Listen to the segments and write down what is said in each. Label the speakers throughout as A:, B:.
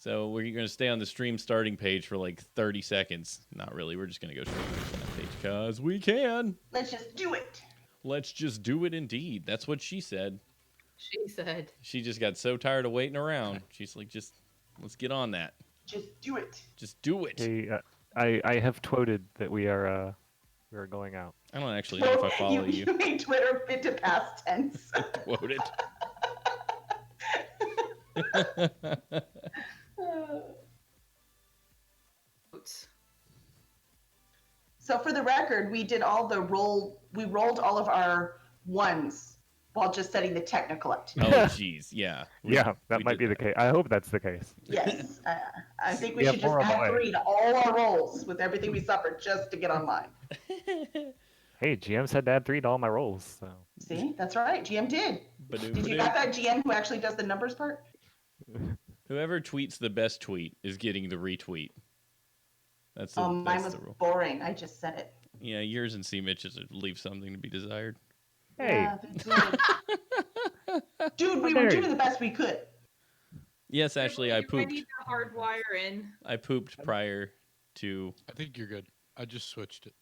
A: So we're going to stay on the stream starting page for like 30 seconds. Not really. We're just going to go straight to that page because we can.
B: Let's just do it.
A: Let's just do it indeed. That's what she said.
C: She said.
A: She just got so tired of waiting around. She's like, let's get on that.
B: Just do it.
A: Just do it.
D: Hey, I have tweeted that we are going out.
A: I don't actually know if I follow you.
B: You made Twitter fit to past tense.
A: Quoted.
B: So for the record, we did all the we rolled all of our ones while just setting the technical up.
A: Oh, jeez, yeah.
D: Yeah, that might be the case. I hope that's the case.
B: Yes, I think we
D: We
B: should
D: have
B: just
D: more
B: add
D: of a
B: 3 to all our rolls with everything we suffered just to get online.
D: Hey, GM said to add 3 to all my rolls. So.
B: See, that's right. GM did. Did you got that GM who actually does the numbers part?
A: Whoever tweets the best tweet is getting the retweet. That's the,
B: mine
A: that's
B: was
A: the rule.
B: boring. I just said it.
A: Yeah, yours and C. Mitch's leave something to be desired.
D: Hey.
B: Yeah, dude, we were doing the best we could.
A: Yes, Ashley, I pooped.
C: Ready to hardwire in.
A: I pooped prior to.
E: I think you're good. I just switched it.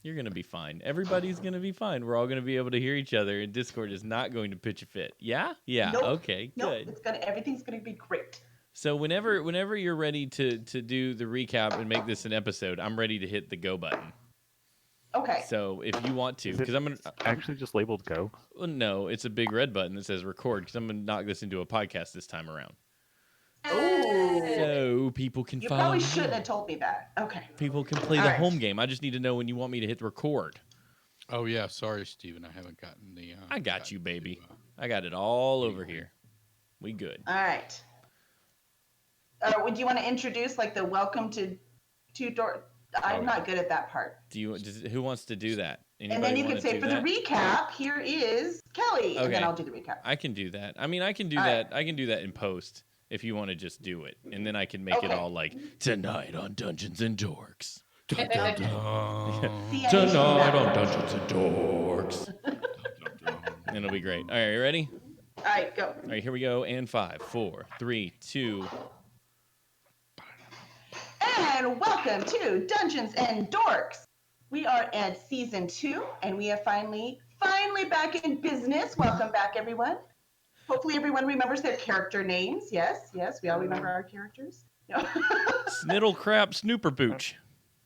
A: You're going to be fine. Everybody's going to be fine. We're all going to be able to hear each other, and Discord is not going to pitch a fit. Yeah? Yeah.
B: Nope.
A: Okay,
B: Nope.
A: good.
B: Everything's going to be great.
A: So whenever you're ready to do the recap and make this an episode, I'm ready to hit the go button.
B: Okay.
A: So if you want to, because I'm going to...
D: Actually just labeled go?
A: Well, no, it's a big red button that says record, because I'm going to knock this into a podcast this time around.
B: Oh.
A: So people can
B: You
A: follow
B: probably
A: me.
B: shouldn't have told me that. Okay.
A: People can play
B: All
A: the
B: right.
A: home game. I just need to know when you want me to hit record.
E: Oh yeah, sorry, Steven. I haven't gotten the.
A: I got you, baby. I got it all over here. We good.
B: All right. Would you want to introduce like the welcome to Dorks? I'm not good at that part.
A: Who wants to do that?
B: And then you can say for the recap, here is Kelly, and then
A: Okay.
B: I'll do the recap.
A: I can do that. I mean, I can do that. I can do that in post if you want to just do it, and then I can make it all like tonight on Dungeons and Dorks.
E: Dun, dun, dun.
B: See, I
A: Tonight on
B: didn't do
A: Dungeons and Dorks. And it'll be great. All right, you ready?
B: that. All right, go.
A: All right, here we go. And 5, 4, 3, 2.
B: And welcome to Dungeons and Dorks. We are at season 2, and we are finally back in business. Welcome back, everyone. Hopefully, everyone remembers their character names. Yes, we all remember our characters. No.
A: Sniddle crap snooper booch.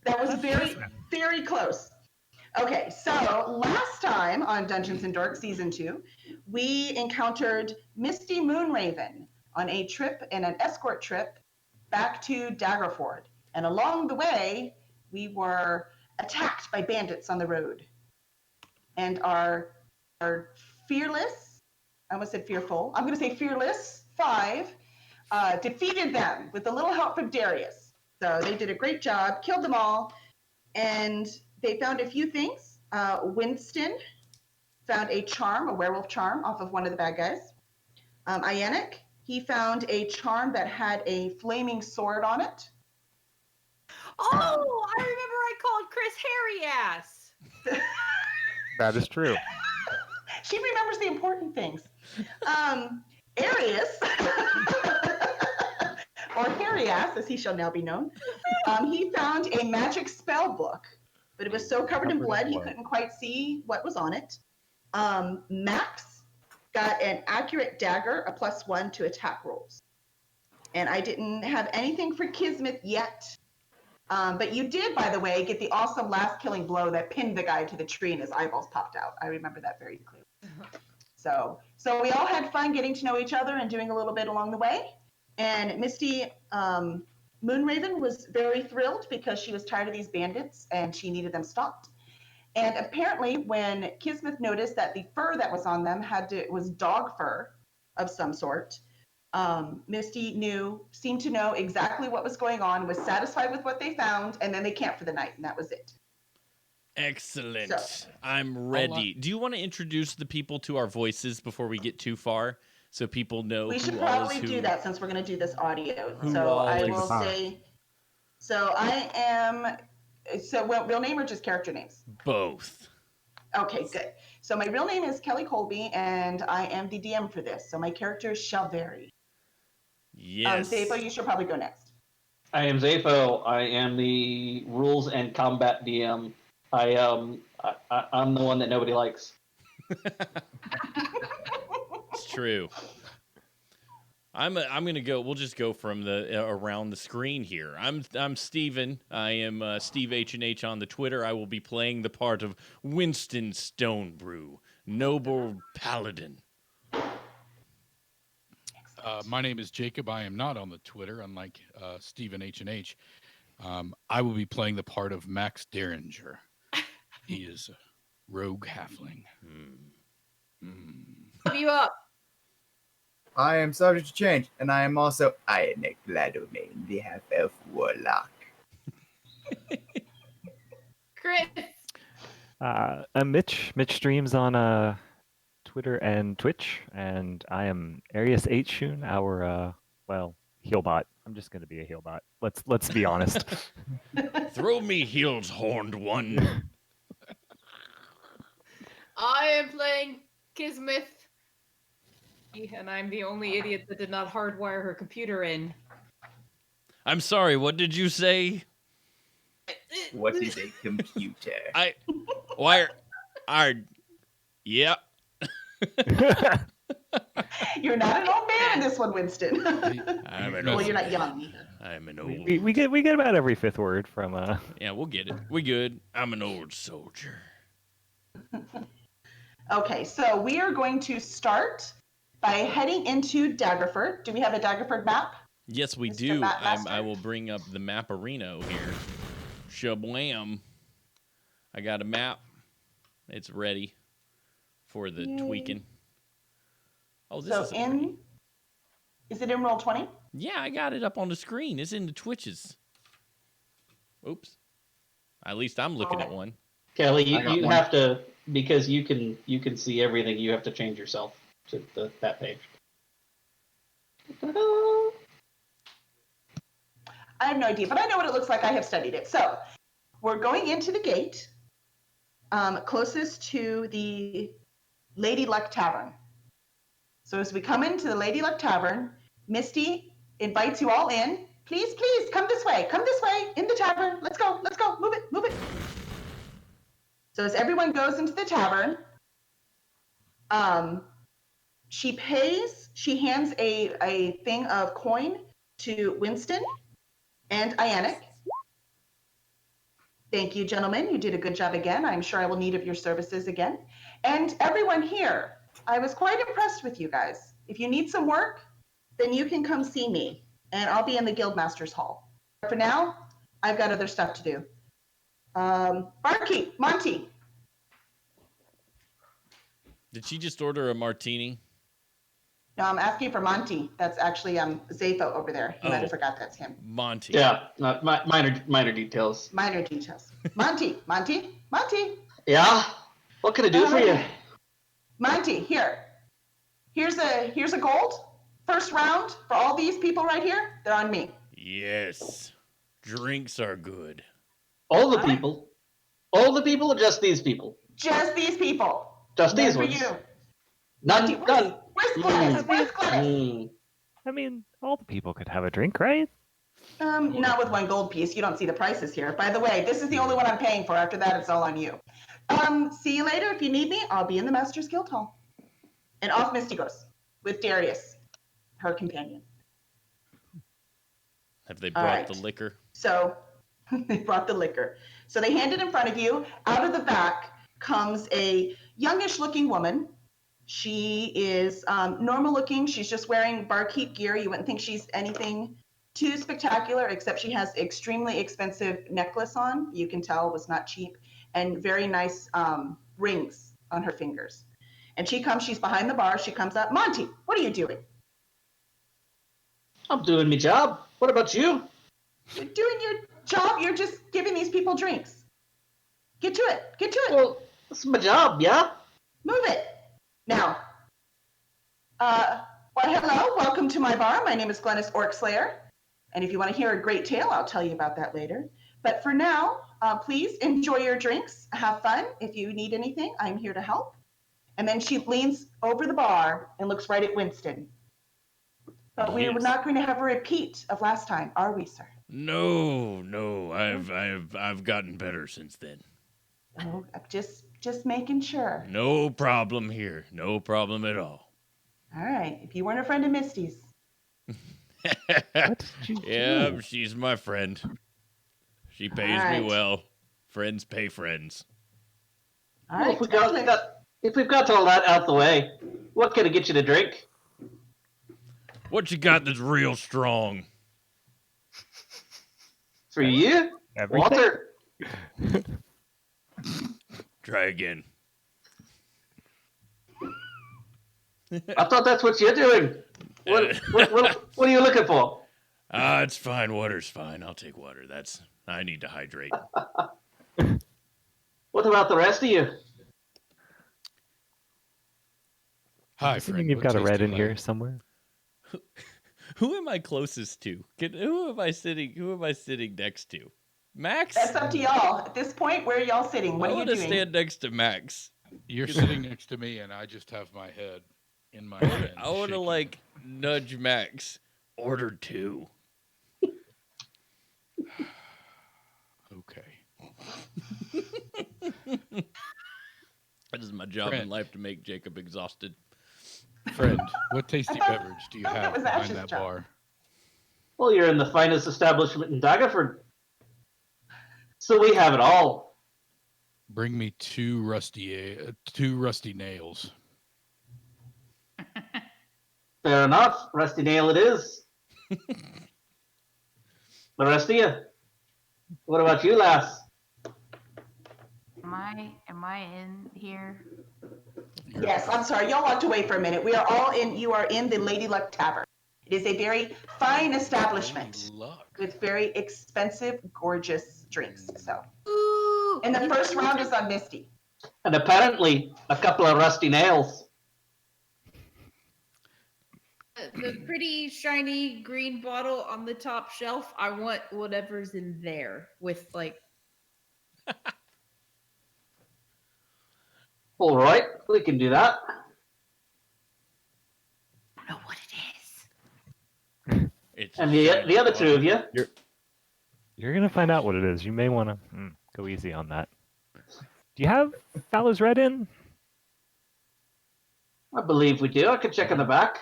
B: That was very, very close. Okay, so last time on Dungeons and Dorks season 2, we encountered Misty Moonraven on a trip and an escort trip back to Daggerford. And along the way, we were attacked by bandits on the road. And our fearless, I almost said fearful, I'm going to say fearless 5, defeated them with a little help from Darius. So they did a great job, killed them all, and they found a few things. Winston found a charm, a werewolf charm, off of one of the bad guys. Ianic, he found a charm that had a flaming sword on it.
C: Oh, I remember I called Chris Hairy Ass.
D: That is true.
B: She remembers the important things. Arius, or Harias, as he shall now be known, he found a magic spell book, but it was so covered in blood he couldn't quite see what was on it. Max got an accurate dagger, a +1 to attack rolls. And I didn't have anything for Kismet yet. But you did, by the way, get the awesome last killing blow that pinned the guy to the tree and his eyeballs popped out. I remember that very clearly. So we all had fun getting to know each other and doing a little bit along the way. And Misty Moonraven was very thrilled because she was tired of these bandits and she needed them stopped. And apparently when Kismet noticed that the fur that was on them was dog fur of some sort, Misty seemed to know exactly what was going on, was satisfied with what they found, and then they camped for the night, and that was it.
A: Excellent.
B: So,
A: I'm ready. Do you want to introduce the people to our voices before we get too far, so people know
B: we should
A: who all is
B: probably
A: who?
B: do that since we're going to do this audio.
A: Who
B: So
A: all
B: I
A: is-
B: will say, so I am, so real name or just character names?
A: Both.
B: Okay, good. So my real name is Kelly Colby, and I am the DM for this. So my character shall vary.
A: Yes.
B: Zabo, you should probably go next.
F: I am Zafo. I am the rules and combat DM. I'm the one that nobody likes.
A: It's true. I'm gonna go. We'll just go from the around the screen here. I'm Steven. I am Steve H&H on the Twitter. I will be playing the part of Winston Stonebrew, noble paladin.
E: My name is Jacob. I am not on the Twitter, unlike Stephen H&H. I will be playing the part of Max Derringer. He is a rogue halfling.
C: Give you up.
G: I am subject to change, and I am also Ionic Gladomain, the half-elf warlock.
C: Chris.
D: I'm Mitch. Mitch streams on Twitter and Twitch, and I am Arius H. our healbot. I'm just gonna be a healbot. Let's be honest.
A: Throw me heels, horned one.
C: I am playing Kismet. And I'm the only idiot that did not hardwire her computer in.
A: I'm sorry. What did you say?
G: What is a computer?
A: Yeah.
B: You're not an old man in this one, Winston.
A: I'm an
B: Well,
A: old.
B: you're not young either.
A: I'm an old.
D: we get about every fifth word from
A: Yeah, we'll get it. We good. I'm an old soldier.
B: Okay, so we are going to start by heading into Daggerford. Do we have a Daggerford map?
A: Yes, we
B: Mr.
A: do.
B: Map Master?
A: I will bring up the Mapperino here. Shablam. I got a map. It's ready for the tweaking. Oh, this is
B: is it in roll 20?
A: Yeah, I got it up on the screen. It's in the Twitches. Oops. At least I'm looking at one.
F: Kelly,
G: I got
F: you
G: one.
F: have to, because you can see everything. You have to change yourself to that page. Ta-da!
B: I have no idea, but I know what it looks like. I have studied it. So we're going into the gate closest to the Lady Luck Tavern. So as we come into the Lady Luck Tavern, Misty invites you all in. Please, please, come this way. Come this way in the tavern. Let's go. Let's go. Move it. Move it. So as everyone goes into the tavern, she pays. She hands a thing of coin to Winston and Ionic. Thank you, gentlemen. You did a good job again. I'm sure I will need of your services again. And everyone here, I was quite impressed with you guys. If you need some work, then you can come see me, and I'll be in the Guildmaster's Hall. For now, I've got other stuff to do. Barkeep, Monty.
A: Did she just order a martini?
B: No, I'm asking for Monty. That's actually Zafo over there. You might have forgot that's him.
A: Monty.
F: Yeah, minor details.
B: Minor details. Monty.
F: Yeah, what can I do for you?
B: Monty, here. Here's a gold. First round for all these people right here. They're on me.
A: Yes. Drinks are good.
F: All the people, or just these people?
B: Just these people.
F: Just these
B: None
F: ones.
B: for you.
F: None.
B: Where's Glennis? Where's Glennis?
F: Mm.
D: I mean, all the people could have a drink, right?
B: Not with one gold piece. You don't see the prices here. By the way, this is the only one I'm paying for. After that, it's all on you. See you later. If you need me, I'll be in the Master's Guild Hall. And off Misty goes with Darius, her companion.
A: Have they
B: All
A: brought
B: right.
A: the liquor?
B: So they brought the liquor. So they hand it in front of you. Out of the back comes a youngish looking woman. She is normal looking. She's just wearing barkeep gear. You wouldn't think she's anything too spectacular, except she has extremely expensive necklace on. You can tell was not cheap, and very nice rings on her fingers. And she's behind the bar. She comes up. Monty, what are you doing?
F: I'm doing my job. What about you?
B: You're doing your job. You're just giving these people drinks. Get to it. Get to it.
F: Well, this is my job, yeah?
B: Move it. Now, hello. Welcome to my bar. My name is Glennis Orkslayer. And if you want to hear a great tale, I'll tell you about that later. But for now, please enjoy your drinks. Have fun. If you need anything, I'm here to help. And then she leans over the bar and looks right at Winston. But we were
A: Yes.
B: not going to have a repeat of last time, are we, sir?
A: No, I've gotten better since then.
B: Oh, just making sure.
A: No problem here. No problem at all.
B: All right. If you weren't a friend of Misty's,
D: What did you
A: Yeah,
D: do?
A: she's my friend. She pays me
B: Alright.
A: well. Friends pay friends.
B: all
F: Well,
B: right.
F: if we've got all that out the way, what can I get you to drink?
A: What you got that's real strong?
F: For you?
D: Everything?
F: Water.
A: Try again.
F: I thought that's what you're doing. What are you looking for?
A: It's fine. Water's fine. I'll take water. I need to hydrate.
F: What about the rest of you?
E: Hi,
D: Assuming
E: friend.
D: you've
E: what
D: got a
E: tasty
D: red in
E: light?
D: here somewhere.
A: Who am I closest to? Who am I sitting next to? Max?
B: That's up to y'all. At this point, where are y'all sitting? What
A: I
B: are you
A: want to
B: doing?
A: stand next to Max.
E: You're sitting next to me, and I just have my head in my hand.
A: I want to
E: shaking.
A: like nudge Max. Order 2.
E: Okay.
A: That is my job in
E: Friend.
A: life, to make Jacob exhausted.
E: Friend, what tasty
B: thought-
E: beverage do you
B: I thought that
E: have
B: was
E: behind
B: Ash's
E: that
B: job.
E: bar?
F: Well, you're in the finest establishment in Daggerford. So we have it all.
E: Bring me two rusty nails.
F: Fair enough. Rusty nail it is. The rest of you? What about you, lass?
H: Am I in here?
B: Yes, I'm sorry. Y'all walked away for a minute. You are in the Lady Luck Tavern. It is a very fine establishment
E: Luck.
B: with very expensive, gorgeous drinks. So,
H: Ooh,
B: and the
H: you
B: first
H: know
B: round
H: what?
B: is on Misty.
F: And apparently a couple of rusty nails.
C: The pretty shiny green bottle on the top shelf. I want whatever's in there with like.
F: All right, we can do that.
H: I don't know what it is.
A: It's
F: And
A: a
F: the
A: shiny
F: other two of
A: bottle.
F: you,
D: You're gonna find out what it is. You may want to go easy on that. Do you have Fowler's Red in?
F: I believe we do. I can check in the back.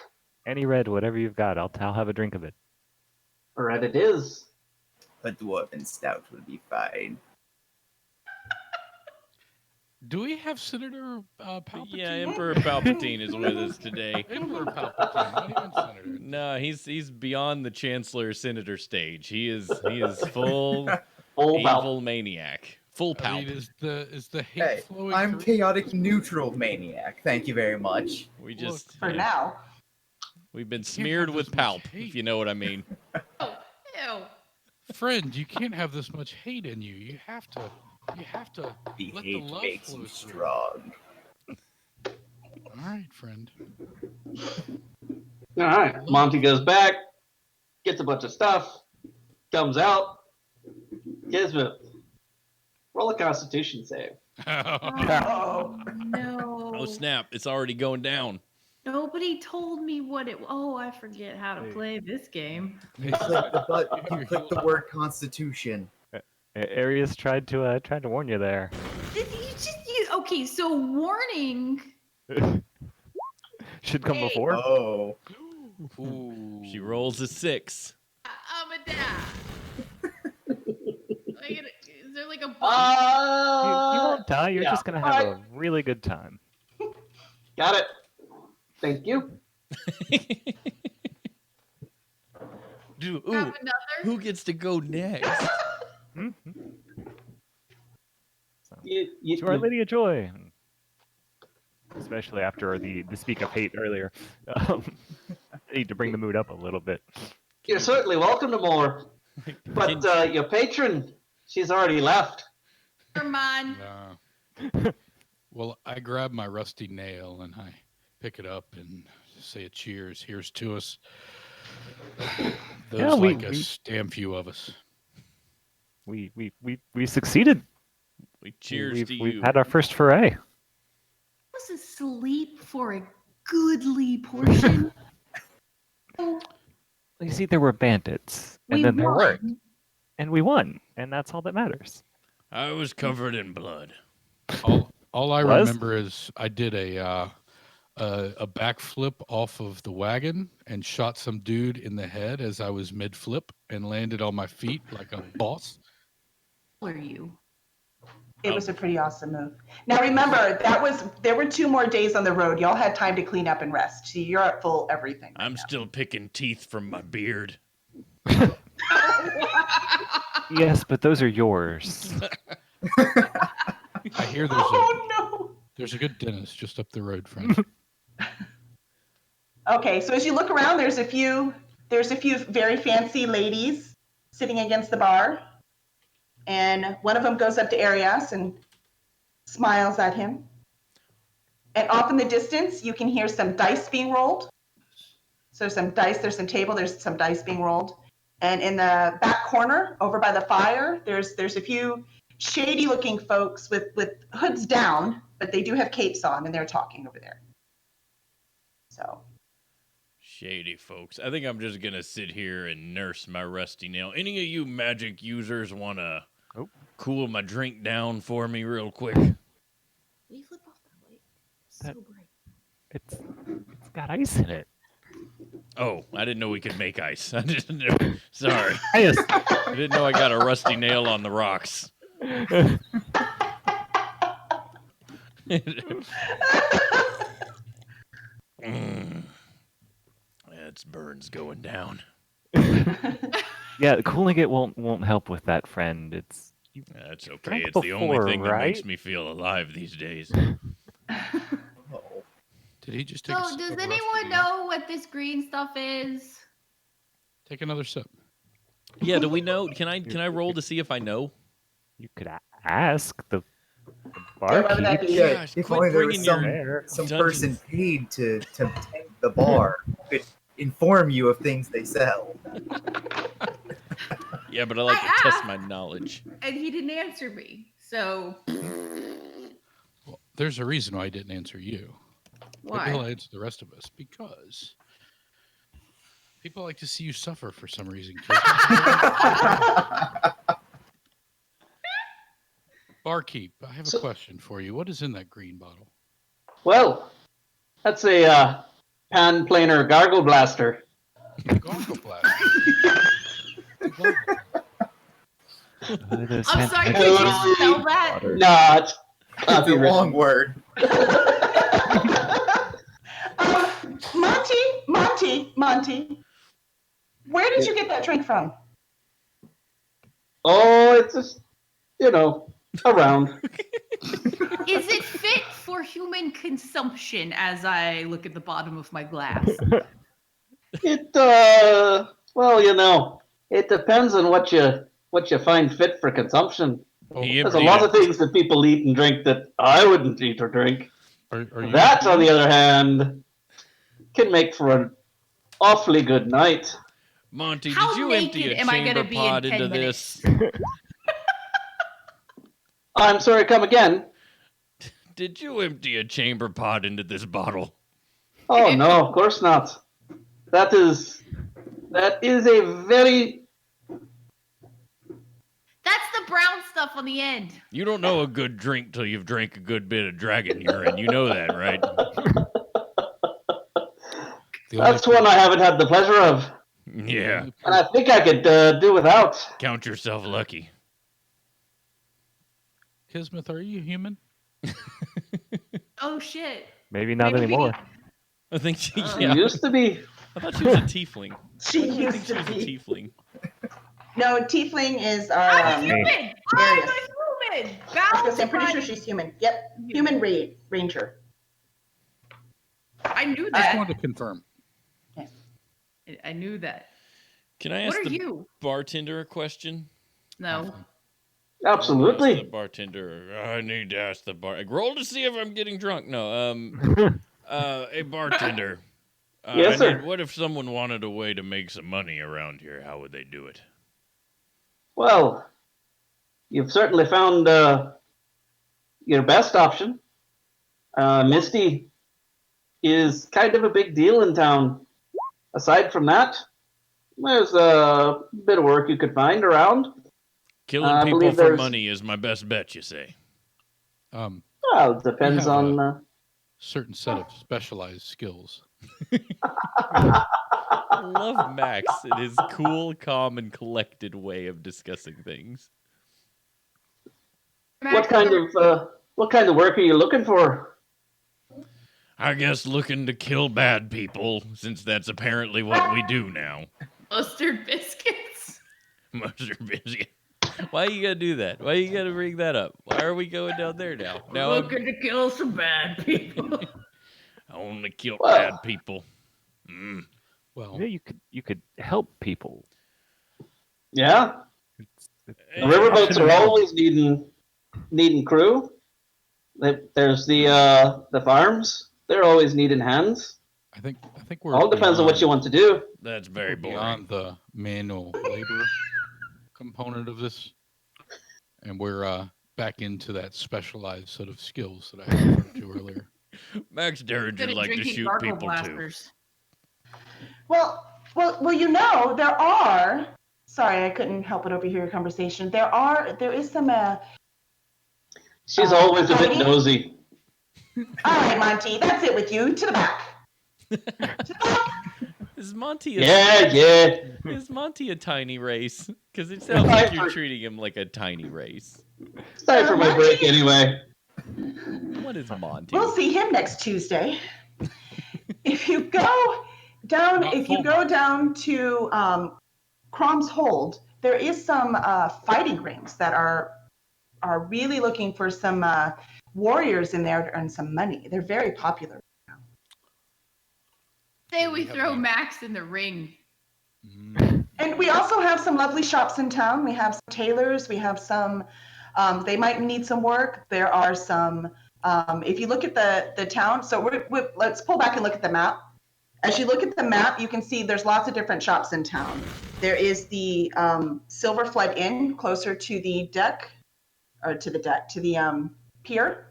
D: Any red, whatever you've got. I'll have a drink of it.
F: Right, it is.
G: A dwarven stout will be fine.
E: Do we have Senator Palpatine?
A: Yeah, Emperor Palpatine is with us today.
E: Emperor Palpatine, not even Senator.
A: No, he's beyond the Chancellor Senator stage. He is full
F: Full
A: evil
F: belt.
A: maniac. Full
E: I mean,
A: palp.
E: is the hate
G: Hey,
E: flowing
G: I'm
E: through?
G: chaotic neutral maniac. Thank you very much.
A: We just
B: For now.
A: we've been
E: can't
A: smeared
E: have
A: with
E: this much
A: palp,
E: hate.
A: if you know what I mean.
C: Oh, ew.
E: Friend, you can't have this much hate in you. You have to
G: The
E: let the
G: hate
E: love
G: makes
E: flow
G: you
E: through.
G: strong.
E: All right, friend.
F: All right. Monty goes back, gets a bunch of stuff, comes out. Kismet, roll a Constitution save.
B: Oh.
C: No.
A: Oh snap! It's already going down.
C: Nobody told me what it. Oh, I forget how to
D: Hey.
C: play this game.
G: You click the button. You click the word Constitution.
D: Arius tried to warn you there.
C: Okay, so warning.
D: Should come
C: Hey.
D: before.
G: Oh.
E: Ooh.
A: She rolls a 6.
C: I'm a dad. Is there like a bump?
D: You won't die. You're
F: yeah.
D: just gonna have a really good time.
F: Got it. Thank you.
A: Dude,
C: Have
A: ooh,
C: another?
A: who gets to go next?
D: Mhm. So,
F: You,
D: to Our Lady of Joy. Especially after the speak of hate earlier. Need to bring the mood up a little bit.
F: you're certainly welcome to more. But your patron, she's already left.
C: Never mind.
E: Well, I grab my rusty nail and I pick it up and say a cheers. Here's to us. Those
D: Yeah,
E: like us, damn few of us.
D: We succeeded.
A: We cheers
D: we've,
A: to you.
D: We've had our first foray.
H: I was asleep for a goodly portion. Oh,
D: You see, there were bandits, and
H: We
D: then there weren't,
H: won.
D: and we won, and that's all that matters.
A: I was covered in blood.
E: All I
D: Was?
E: remember is I did a backflip off of the wagon and shot some dude in the head as I was mid flip and landed on my feet like a boss.
H: Who are you?
B: It was a pretty awesome move. Now remember, there were 2 more days on the road. Y'all had time to clean up and rest. So you're at full everything. Right
A: I'm
B: now.
A: still picking teeth from my beard.
D: Yes, but those are yours.
E: I hear
B: Oh
E: there's a good dentist just up the road, friend.
B: no. Okay, so as you look around, there's a few very fancy ladies sitting against the bar, and one of them goes up to Arias and smiles at him. And off in the distance, you can hear some dice being rolled. So there's some dice being rolled. And in the back corner, over by the fire, there's a few shady-looking folks with hoods down, but they do have capes on, and they're talking over there. So.
A: Shady folks. I think I'm just gonna sit here and nurse my rusty nail. Any of you magic users wanna cool my drink down for me real quick?
H: Will you flip off that light? It's so bright.
D: It's got ice in it.
A: Oh, I didn't know we could make ice. I didn't know. Sorry.
D: Yes.
A: I didn't know I got a rusty nail on the rocks. That's burns going down.
D: Yeah, cooling it won't help with that, friend. It's
A: That's okay.
D: drank
A: It's the only
D: before,
A: thing that makes
D: right?
A: me feel alive these days.
E: Did he just take a
H: So,
E: sip
H: does
E: of rusty
H: anyone
E: nail?
H: know what this green stuff is?
E: Take another sip.
A: Yeah, do we know? Can I roll to see if I know?
D: You could ask the
B: Whoever that
D: barkeep.
B: be.
G: Yeah,
A: Gosh,
G: if
A: quit
G: only there
A: bringing
G: was
A: your
G: some
A: dungeons.
G: person paid to tend the bar who could inform you of things they sell.
A: Yeah, but I like
H: I
A: to test
H: asked.
A: my knowledge.
H: And he didn't answer me. So,
E: Well, there's a reason why I didn't answer you. Maybe he'll
H: why?
E: answer the rest of us because people like to see you suffer for some reason. Kid. Barkeep, I have a
F: So-
E: question for you. What is in that green bottle?
F: Well, that's a pan-planar gargle blaster.
E: Gargle blaster.
D: Those
H: I'm sorry,
D: fantastic
H: could you spell that?
D: water.
F: Nah, it's
G: It's a
F: copyright.
G: long word.
B: Monty, where did you get that drink from?
F: Oh, it's just, around.
H: Is it fit for human consumption as I look at the bottom of my glass?
F: It, well, it depends on what you find fit for consumption.
A: He
F: There's a
A: emptied
F: lot
A: it.
F: of things that people eat and drink that I wouldn't eat or drink.
E: Are you
F: That, on the other hand, can make for an awfully good night.
A: Monty,
H: How
A: did you empty
H: naked
A: a
H: am I gonna
A: chamber
H: be in
A: pod
H: 10
A: into
H: minutes?
A: this?
F: I'm sorry, come again?
A: Did you empty a chamber pod into this bottle?
F: Oh no, of course not. That is a very
H: That's the brown stuff on the end.
A: You don't know a good drink till you've drank a good bit of dragon urine. You know that, right?
F: that's one I haven't had the pleasure of,
A: Yeah.
F: and I think I could do without.
A: Count yourself lucky.
E: Kismet, are you human?
H: Oh shit.
D: Maybe not
H: Maybe we
D: anymore.
A: I think she,
H: Oh.
A: yeah.
F: Used to be.
A: I thought she was a tiefling.
B: She
A: I think
B: used
A: she
B: to
A: was a
B: be.
A: tiefling.
B: No, Tiefling is
H: I'm
B: our.
H: a human. I'm
B: Arius.
H: a human.
B: I'm pretty sure
H: Bound
B: she's human. Yep, human ranger.
H: I knew
E: Just
H: that.
E: wanted to confirm.
H: I knew that.
A: Can I
H: What
A: ask
H: are
A: the
H: you?
A: bartender a question?
H: No.
A: Ask the
F: Absolutely.
A: bartender. I need to ask the bar. Roll to see if I'm getting drunk. No. A bartender.
F: Yes, sir.
A: What if someone wanted a way to make some money around here? How would they do it?
F: Well, you've certainly found your best option. Misty is kind of a big deal in town. Aside from that, There's a bit of work you could find around.
A: Killing
F: I
A: people
F: believe
A: for
F: there's-
A: money is my best bet, you say.
F: Well, it depends
E: have
F: on.
E: Certain set of specialized skills.
A: I love Max and his cool, calm, and collected way of discussing things.
F: What kind of work are you looking for?
A: I guess looking to kill bad people, since that's apparently what we do now.
H: Mustard biscuits.
A: Mustard biscuit. Why you gotta do that? Why you gotta bring that up? Why are we going down there now? Now
H: Looking to kill some bad people.
A: I only kill
F: Well-
A: bad people.
E: Well,
D: Yeah, you could help people.
F: Yeah,
D: It's
F: the riverboats are always needing crew. There's the farms. They're always needing hands.
E: I think we're
F: All depends on what you want to do.
A: That's very
E: we're
A: boring.
E: beyond the manual labor component of this, and we're back into that specialized set of skills that I referred to earlier.
A: Max Derringer
H: Good at
A: like to
H: drinking
A: shoot
H: gargle
A: people
H: blasters.
B: Well, you know, there are. Sorry, I couldn't help but overhear your conversation. There is some.
F: She's always a bit
B: Heidi?
F: nosy.
B: All right, Monty, that's it with you. To the back. To the back.
A: Is Monty
F: Yeah.
A: Is Monty a tiny race? Because it sounds like you're treating him like a tiny race.
F: It's time for my break anyway.
A: What is Monty?
B: We'll see him next Tuesday. If you go down,
E: Not
B: if you
E: full
B: go down to Crom's Hold, there is some fighting rings that are really looking for some warriors in there to earn some money. They're very popular.
H: Say we
E: We have
H: throw
E: a-
H: Max in the ring.
B: And we also have some lovely shops in town. We have some tailors. We have some. They might need some work. There are some. If you look at the town, so let's pull back and look at the map. As you look at the map, you can see there's lots of different shops in town. There is the Silver Flood Inn closer to the deck, or to the pier.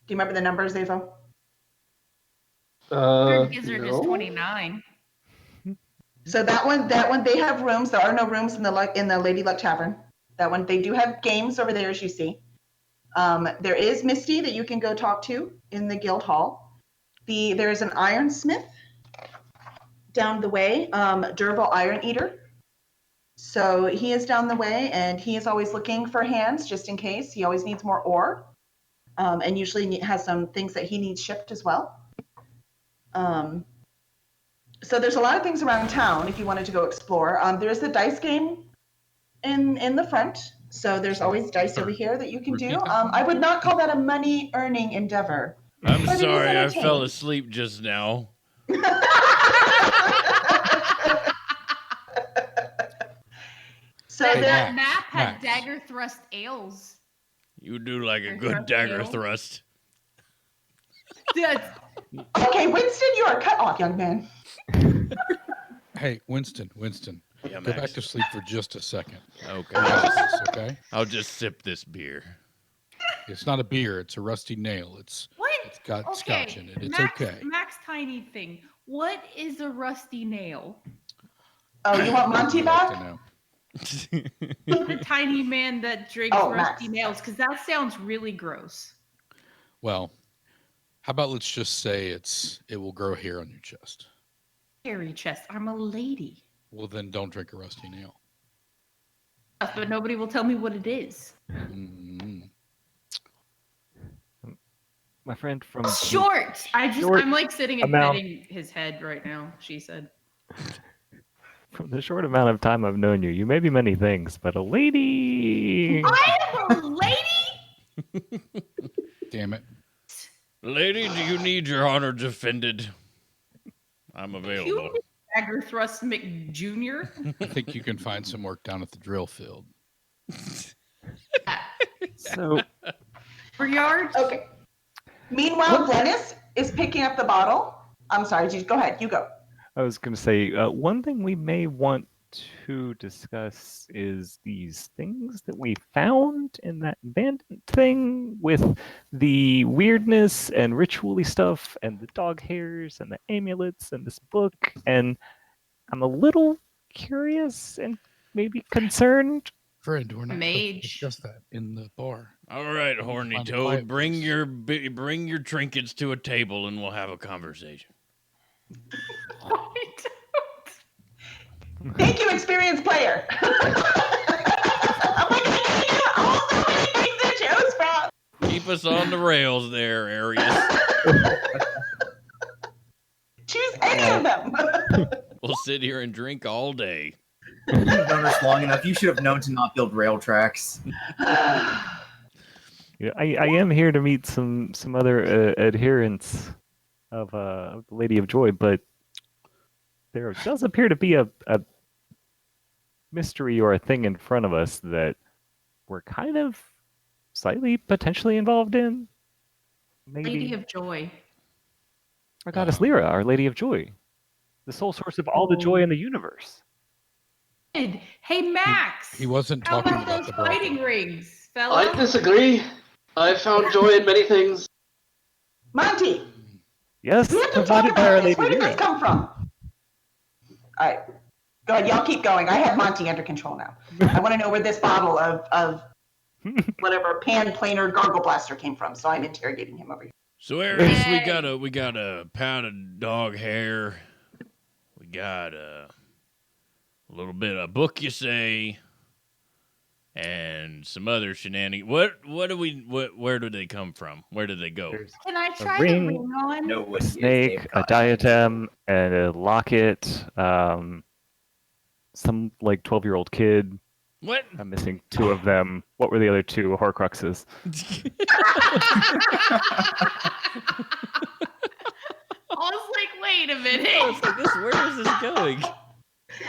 B: Do you remember the numbers, Avo?
H: Third gizzard is
F: No.
H: 29.
B: So that one, they have rooms. There are no rooms in the Lady Luck Tavern. That one, they do have games over there, as you see. There is Misty that you can go talk to in the guild hall. There is an ironsmith down the way, Durable Iron Eater. So he is down the way, and he is always looking for hands, just in case. He always needs more ore, and usually has some things that he needs shipped as well. So there's a lot of things around town if you wanted to go explore. There's the dice game in the front. So there's always dice over here that you can do.
E: Repeat that.
B: I would not call that a money earning endeavor.
A: I'm
B: But it is
A: sorry, I
B: entertaining.
A: fell asleep just now.
B: So
H: That,
E: Hey,
B: there,
H: map
E: Max,
H: had
E: Max.
H: dagger thrust ales.
A: You do like a
H: Dagger
A: good
H: thrust
A: dagger
H: ale.
A: thrust.
H: That's
B: okay, Winston, you are cut off, young man.
E: Hey, Winston,
A: Yeah,
E: go back
A: Max.
E: to sleep for just a second.
A: Okay.
E: Okay?
A: I'll just sip this beer.
E: It's not a beer. It's a rusty nail. It's
H: what?
E: got scotch in it. It's
H: Max,
E: okay.
H: Max Tiny thing. What is a rusty nail?
B: Oh, you want Monty
E: I'd like to
B: back?
E: know.
H: The tiny man that drinks
B: Oh,
H: rusty
B: Max.
H: nails, because that sounds really gross.
E: Well, how about let's just say it will grow hair on your chest.
H: Hairy chest. I'm a lady.
E: Well, then don't drink a rusty nail.
H: But nobody will tell me what it is.
E: Mm.
D: My friend from
H: Short.
D: Short
H: I'm like sitting and
D: amount-
H: petting his head right now, she said.
D: from the short amount of time I've known you, you may be many things, but a lady.
H: I am a lady?
E: Damn it.
A: Lady, do you need your honor defended? I'm
H: You
A: available.
H: Dagger Thrust McJunior?
E: I think you can find some work down at the drill field.
D: So
H: Yard?
B: Okay. Meanwhile, Glennis is picking up the bottle. I'm sorry, go ahead. You go.
D: I was going to say one thing we may want to discuss is these things that we found in that abandoned thing with the weirdness and ritually stuff and the dog hairs and the amulets and this book. And I'm a little curious and maybe concerned.
E: Friend, we're not supposed to
C: Mage.
E: discuss that in the bar.
A: All right, horny
E: Find a
A: toad,
E: quiet
A: bring
E: place.
A: your trinkets to a table and we'll have a conversation.
B: Thank you, experienced player. Oh my God, all so many things to choose from.
A: Keep us on the rails there, Arius.
B: Choose any of them.
A: We'll sit here and drink all day.
G: You've known us long enough. You should have known to not build rail tracks.
D: Yeah, I am here to meet some other adherents of the Lady of Joy, but there does appear to be a mystery or a thing in front of us that we're kind of slightly potentially involved in. Maybe
H: Lady of Joy.
D: our goddess Lyra, our Lady of Joy, the sole source of all the joy in the universe.
H: Hey, Max.
E: He wasn't
C: How
E: talking
C: about
E: about
C: those
E: the brothel.
C: fighting rings,
F: I
C: fella?
F: disagree. I found joy in many things.
B: Monty,
D: Yes,
B: we have to talk
D: provided by our
B: about this.
D: Lady
B: Where did
D: Lyra.
B: this come from? All right. Go ahead. Y'all keep going. I have Monty under control now. I want to know where this bottle of whatever pan planar gargle blaster came from. So I'm interrogating him over here.
A: So Arius,
C: Hey.
A: we got a pound of dog hair. We got a little bit of book, you say, and some other shenanigans. Where do they come from? Where do they go?
D: There's
H: Can I
D: a
H: try the
D: ring,
H: ring on?
G: No
D: a
G: one is
D: snake,
G: named
D: a
G: Cotton.
D: diadem, and a locket. Some like 12-year-old kid.
A: What?
D: I'm missing 2 of them. What were the other 2 Horcruxes?
H: I was like, wait a minute.
A: I was like, where is this going?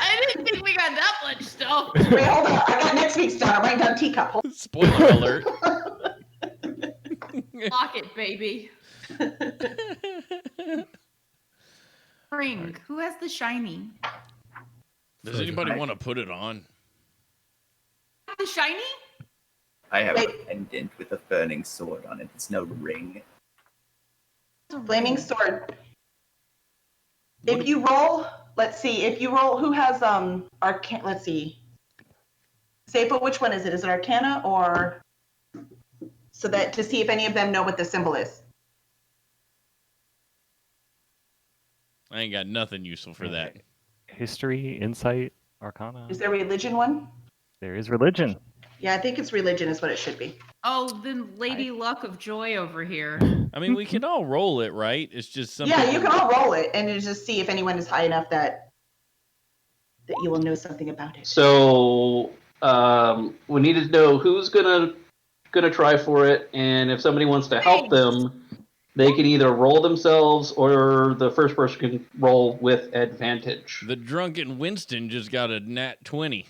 H: I didn't think we got that much stuff.
B: Wait, hold on. I got next week's down. I'm writing down teacup. Hold
A: Spoiler alert.
H: Lock it, baby. Ring. Who has the shiny?
A: Does anybody want to put it on?
H: The shiny?
G: I have
B: Wait.
G: a pendant with a burning sword on it. It's no ring.
B: Flaming sword. If you roll, let's see. If you roll, who has Arcana? Let's see. Sapa, which one is it? Is it Arcana or so that to see if any of them know what the symbol is?
A: I ain't got nothing useful for that.
D: History, insight, arcana.
B: Is there a religion one?
D: There is religion.
B: Yeah, I think it's religion is what it should be.
H: Oh, then Lady Luck of Joy over here.
A: I mean, we can all roll it, right? It's just something.
B: Yeah, you can all roll it and just see if anyone is high enough that you will know something about it.
F: So we need to know who's gonna try for it, and if somebody wants to help them, they can either roll themselves or the first person can roll with advantage.
A: The drunken Winston just got a nat 20.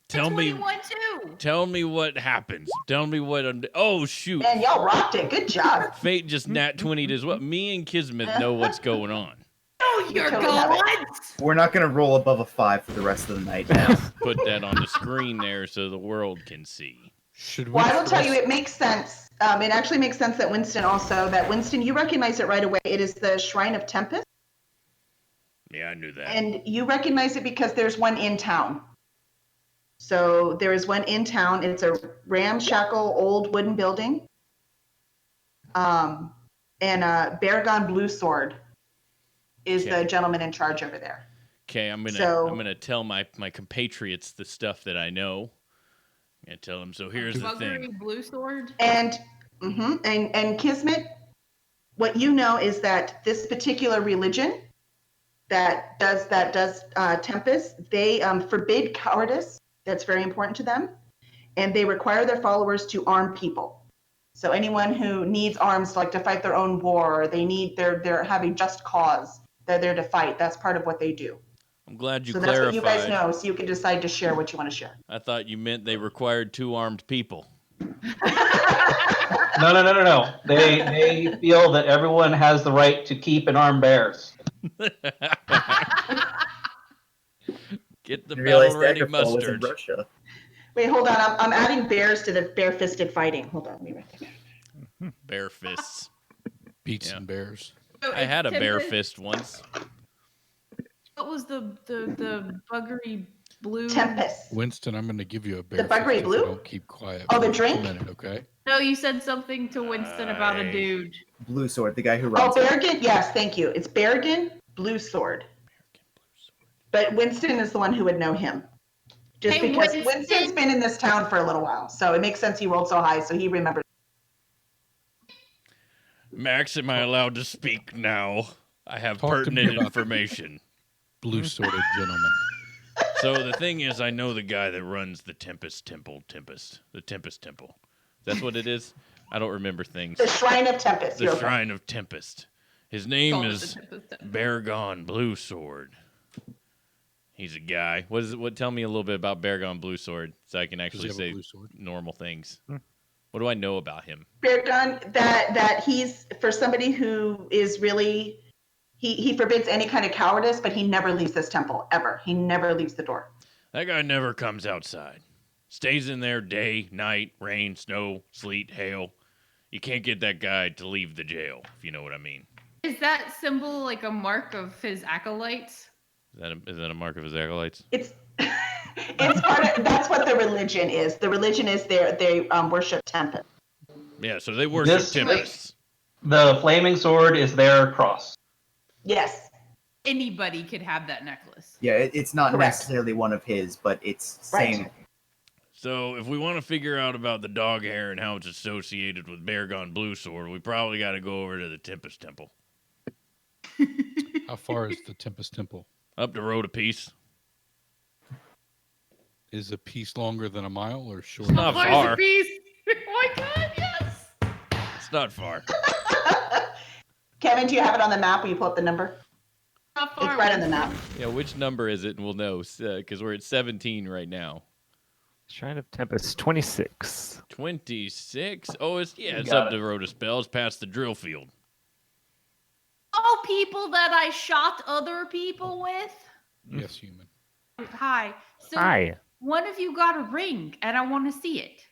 A: Tell me
H: 21 too.
A: Tell me what happens. Tell me what. Oh shoot!
B: Man, y'all rocked it. Good job.
A: Fate just nat 20'd as well. Me and Kismet know what's going on.
H: Oh, you're
B: totally have it.
H: gods.
G: We're not going to roll above a 5 for the rest of the night now.
A: Put that on the screen there so the world can see.
E: Should we?
B: Well, I will tell you,
E: trust-
B: it makes sense. It actually makes sense that Winston, you recognize it right away. It is the Shrine of Tempest,
A: Yeah, I knew that.
B: and you recognize it because there's one in town. So there is one in town. It's a ramshackle old wooden building. And Baragon Blue Sword is the
A: Okay.
B: gentleman in charge over there.
A: Okay, I'm
B: So-
A: gonna tell my compatriots the stuff that I know. I'm gonna tell them. So here's the
H: Buggery
A: thing.
H: Blue Sword.
B: And and Kismet, what you know is that this particular religion that does Tempest, they forbid cowardice. That's very important to them, and they require their followers to arm people. So anyone who needs arms, like to fight their own war, they're having just cause. They're there to fight. That's part of what they do.
A: I'm glad you
B: So that's what you guys
A: clarified.
B: know. So you can decide to share what you want to share.
A: I thought you meant they required 2 armed people.
F: No. They feel that everyone has the right to keep and arm bears.
A: Get the
G: I realized
A: battle ready
G: Daggerfall was in
A: mustard.
G: Russia.
B: Wait, hold on. I'm adding bears to the bare-fisted fighting. Hold on, let me write that down.
A: Bare fists.
E: Beats
A: Yeah.
E: and bears.
C: So
A: I had a
C: it's
A: bare
C: Tempest-
A: fist once.
H: What was the buggery blue?
B: Tempest.
E: Winston, I'm going to give you a bear
B: The buggery
E: fist if
B: blue?
E: you don't keep quiet
B: Oh,
E: for
B: the
E: just
B: drink?
E: a minute, okay?
H: No, you said something to Winston about a dude.
G: Blue Sword, the guy who
B: Oh,
G: runs it.
B: Berrigan. Yes, thank you. It's Berrigan Blue Sword. But Winston is the one who would know him. Just
H: Hey,
B: because
H: Winston.
B: Winston's been in this town for a little while. So it makes sense he rolled so high, so he remembers.
A: Max, am I allowed to speak now? I have
E: Talk to me
A: pertinent
E: about-
A: information.
E: Blue-sworded gentleman.
A: So the thing is, I know the guy that runs the Tempest Temple. The Tempest Temple. That's what it is? I don't remember things.
B: The Shrine of Tempest.
A: The
B: You're okay.
A: Shrine of Tempest. His name
C: Called it
A: is
C: the Tempest Temple.
A: Beargon Blue Sword. He's a guy. What? Tell me a little bit about Beargon Blue Sword, so I can
E: Does he
A: actually
E: have a
A: say
E: blue sword?
A: normal things. What do I know about him?
B: Beargun, that he's for somebody who is really he forbids any kind of cowardice, but he never leaves this temple ever. He never leaves the door.
A: That guy never comes outside. Stays in there day, night, rain, snow, sleet, hail. You can't get that guy to leave the jail, if you know what I mean.
H: Is that symbol like a mark of his acolytes?
A: Is that a mark of his acolytes?
B: It's it's part of that's what the religion is. The religion is they worship Tempest.
A: Yeah, so they worship
F: This-
A: Tempests.
F: The flaming sword is their cross.
B: Yes.
H: Anybody could have that necklace.
G: Yeah, it's not
B: Correct.
G: necessarily one of his, but it's
B: Right.
G: same.
A: So if we want to figure out about the dog hair and how it's associated with Beargon Blue Sword, we probably got to go over to the Tempest Temple.
E: How far is the Tempest Temple?
A: Up the road a piece.
E: Is a piece longer than a mile or short?
A: It's not
H: Where's
A: far.
H: the piece? Oh my god, yes!
A: It's not far.
B: Kevin, do you have it on the map? Will you pull up the number?
H: How
B: It's
H: far
B: right on the
H: was
B: map.
A: Yeah, which number is it? And we'll know, because we're at 17 right now.
D: Shrine of Tempest 26.
A: 26? Oh, it's
F: got
A: up
F: it.
A: the road a spell. It's past the drill field.
H: all people that I shot other people with?
E: Yes, human.
H: Hi. So
D: Hi.
H: one of you got a ring, and I want to see it.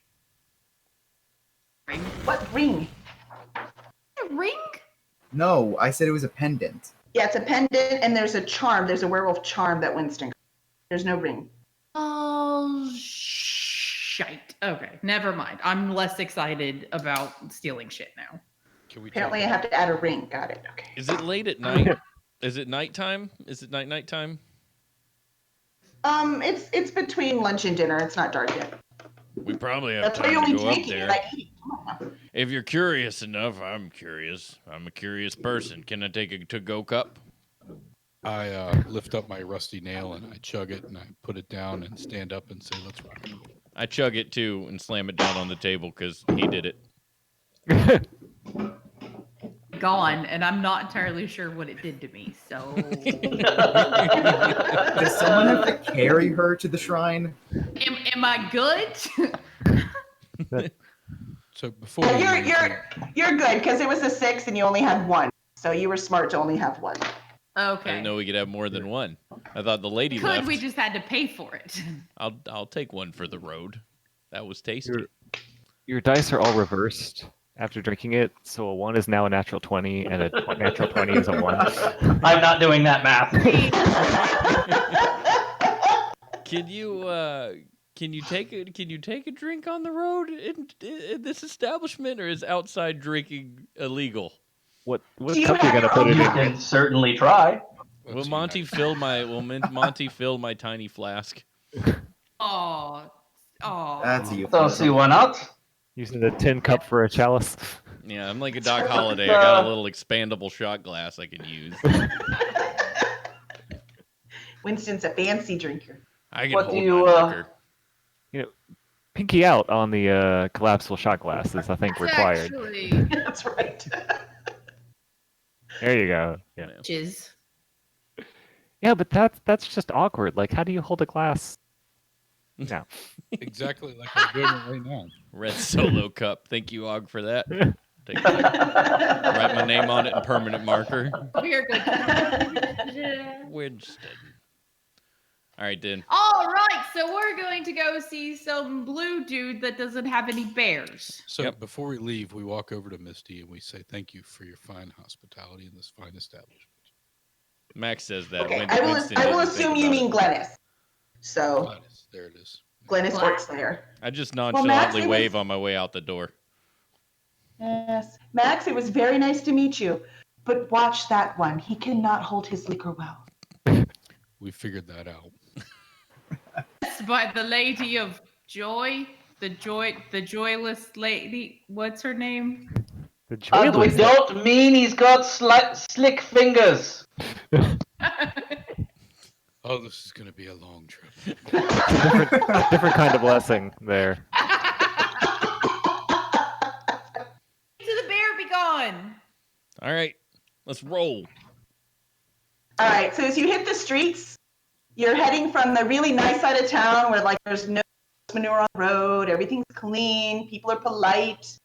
H: Ring?
B: What ring?
H: A ring?
G: No, I said it was a pendant.
B: Yeah, it's a pendant and there's a charm. There's a werewolf charm that Winston got. There's no ring.
H: Oh, shite. Okay, never mind. I'm less excited about stealing shit now.
E: Can we
B: Apparently I
E: take
B: have to add a ring. Got it. Okay.
A: Is it late at night? Is it nighttime? Is it nighttime?
B: It's between lunch and dinner. It's not dark yet.
A: We probably have
B: That's why
A: time
B: you're
A: to
B: only
A: go up
B: drinking.
A: there.
B: You're like, "Hey, come on now."
A: If you're curious enough, I'm curious. I'm a curious person. Can I take a to-go cup?
E: I lift up my rusty nail and I chug it and I put it down and stand up and say, "Let's rock and roll."
A: I chug it too and slam it down on the table because he did it.
H: Gone, and I'm not entirely sure what it did to me. So,
G: Does someone have to carry her to the shrine?
H: am I good?
E: So before
B: Yeah,
E: we
B: you're
E: leave,
B: you're good because it was a 6 and you only had 1, so you were smart to only have 1.
A: I
H: Okay.
A: didn't know we could have more than one. I thought the lady
H: Could
A: left.
H: we just had to pay for it?
A: I'll take one for the road. That was tasty.
D: Your dice are all reversed after drinking it, so a 1 is now a natural 20, and a natural 20 is a 1.
F: I'm not doing that math.
A: Can you take a drink on the road in this establishment, or is outside drinking illegal?
D: What
B: Do you
D: cup are you
B: have
D: gonna
B: your
D: put
B: own
D: it
F: You
D: in?
F: can certainly try.
E: let's
A: Will
E: see,
A: Monty fill my tiny flask?
H: Oh, oh.
G: That's a
F: Don't
G: euphemism.
F: see why not.
D: Using the tin cup for a chalice.
A: Yeah, I'm like a Doc Holliday. I got a little expandable shot glass I can use.
B: Winston's a fancy drinker.
A: I can
F: What
A: hold
F: do you,
A: my liquor.
D: Pinky out on the collapsible shot glass is, I think,
H: That's
D: required.
H: actually
B: That's right.
D: There you go. Yeah.
H: jizz.
D: Yeah, but that's just awkward. Like, how do you hold a glass? No.
E: exactly like I'm doing it right now.
A: Red Solo cup. Thank you, Og, for that. Take that. Write my name on it in permanent marker.
H: We are good.
A: Winston. All right, then.
H: All right, so we're going to go see some blue dude that doesn't have any bears.
E: So
A: Yep.
E: before we leave, we walk over to Misty and we say, "Thank you for your fine hospitality in this fine establishment."
A: Max says that.
B: Okay,
A: When
B: I will.
A: Winston
B: I will
A: doesn't think
B: assume you
A: about
B: mean
A: it.
B: Glennis. So
E: Gladys, there it is.
B: Glennis
H: Gladys.
B: works there.
A: I just
B: Max,
A: nonchalantly
B: it was-
A: wave on my way out the door.
B: Yes, Max, it was very nice to meet you. But watch that one. He cannot hold his liquor well.
E: We figured that out.
H: By the Lady of Joy, the joyless lady. What's her name?
D: The
F: We
D: joyless.
F: don't mean he's got slick fingers.
E: Oh, this is going to be a long trip.
D: different kind of blessing there.
H: To the bear be gone.
A: All right, let's roll.
B: All right, so as you hit the streets, you're heading from the really nice side of town where like there's no manure on the road, everything's clean, people are polite.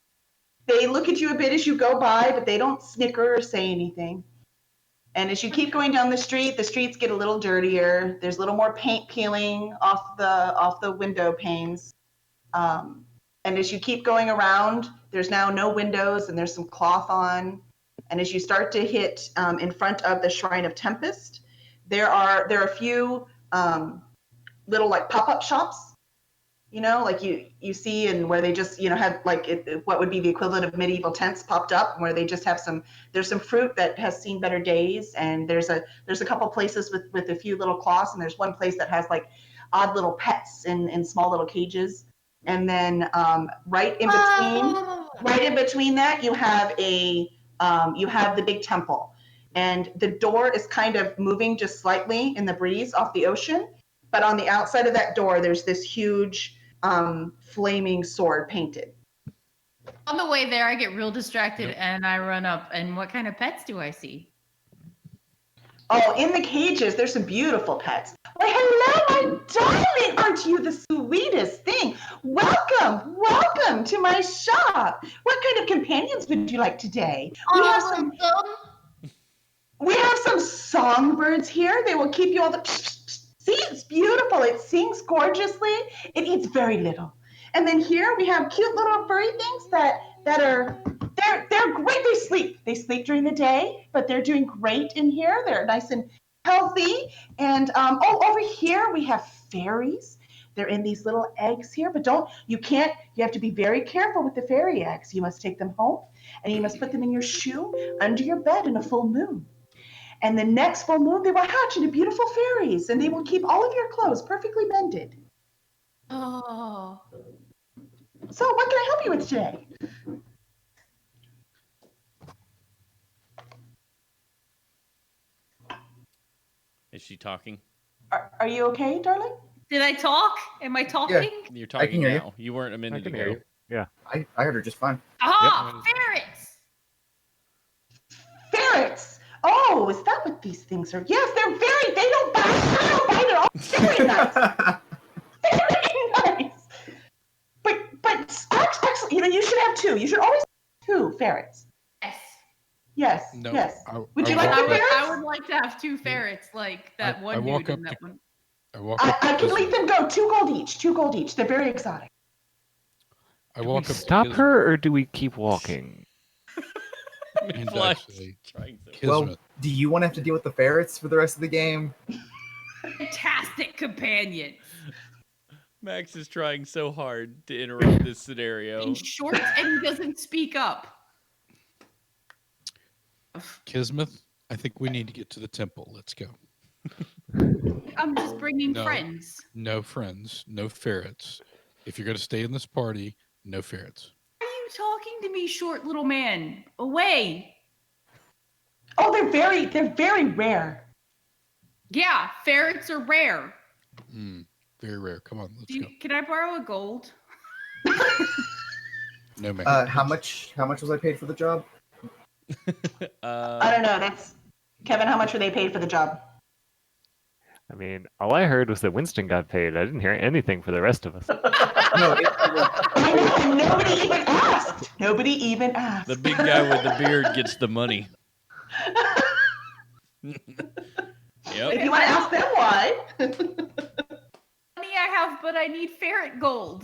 B: They look at you a bit as you go by, but they don't snicker or say anything. And as you keep going down the streets get a little dirtier. There's a little more paint peeling off the window panes. And as you keep going around, there's now no windows and there's some cloth on. And as you start to hit in front of the Shrine of Tempest, there are a few little like pop-up shops, like you see, and where they just have like what would be the equivalent of medieval tents popped up, where they just have there's some fruit that has seen better days, and there's a couple places with a few little cloths, and there's one place that has like odd little pets in small little cages, and then right in between that you have the big temple, and the door is kind of moving just slightly in the breeze off the ocean, but on the outside of that door there's this huge flaming sword painted.
H: On the way there, I get real distracted and I run up. And what kind of pets do I see?
B: Oh, in the cages, there's some beautiful pets. Why, hello, my darling. Aren't you the sweetest thing? Welcome to my shop. What kind of companions would you like today? We have some songbirds here. They will keep you all the... See, it's beautiful. It sings gorgeously. It eats very little. And then here we have cute little furry things that are they're great. They sleep during the day, but they're doing great in here. They're nice and healthy. And over here we have fairies. They're in these little eggs here, but you have to be very careful with the fairy eggs. You must take them home and you must put them in your shoe under your bed in a full moon. And the next full moon, they will hatch into beautiful fairies, and they will keep all of your clothes perfectly mended.
H: Oh.
B: So, what can I help you with today?
A: Is she talking?
B: Are you okay, darling?
H: Did I talk? Am I talking?
A: You're
G: I can
A: talking
G: hear you.
A: now. You weren't a minute
D: I can
A: ago.
D: hear you. Yeah.
G: I heard her just fine.
H: Ah, ferrets!
B: Ferrets! Oh, is that what these things are? Yes, they don't bite at all. Very nice. Very nice. But actually, you should have two. You should always have two ferrets.
H: Yes.
B: Yes,
E: No,
B: yes.
E: I-
B: Would
E: I
B: you like
E: walk
B: the
E: up-
B: ferrets?
H: I would like to have two ferrets, like that one
E: walk
H: dude in
E: up
H: that
E: to-
H: one.
E: I walk up
B: I
E: to
B: can let
E: Kismet.
B: them go. 2 gold each. 2 gold each. They're very exotic.
E: I
D: Do
E: walk
D: we
E: up to
D: stop
E: Kismet
D: her or do we keep walking?
E: and
A: Fly's
E: actually,
A: trying so
E: Kismet.
G: Well, do you want to have to deal with the ferrets for the rest of the game?
H: Fantastic companion.
A: Max is trying so hard to interrupt this scenario.
H: In short, and he doesn't speak up.
E: Kismet, I think we need to get to the temple. Let's go.
H: I'm just bringing
E: No.
H: friends.
E: No friends, no ferrets. If you're going to stay in this party, no ferrets.
H: Why are you talking to me, short little man? Away.
B: Oh, they're very rare.
H: Yeah, ferrets are rare.
E: Very rare. Come on, let's go.
H: Can I borrow a gold?
E: No man.
G: How much was I paid for the job?
B: I don't know. That's Kevin. How much were they paid for the job?
D: I mean, all I heard was that Winston got paid. I didn't hear anything for the rest of us.
G: No,
B: I know, and nobody even asked. Nobody even asked.
A: The big guy with the beard gets the money. Yep.
B: If you want to ask them why.
H: Money I have, but I need ferret gold.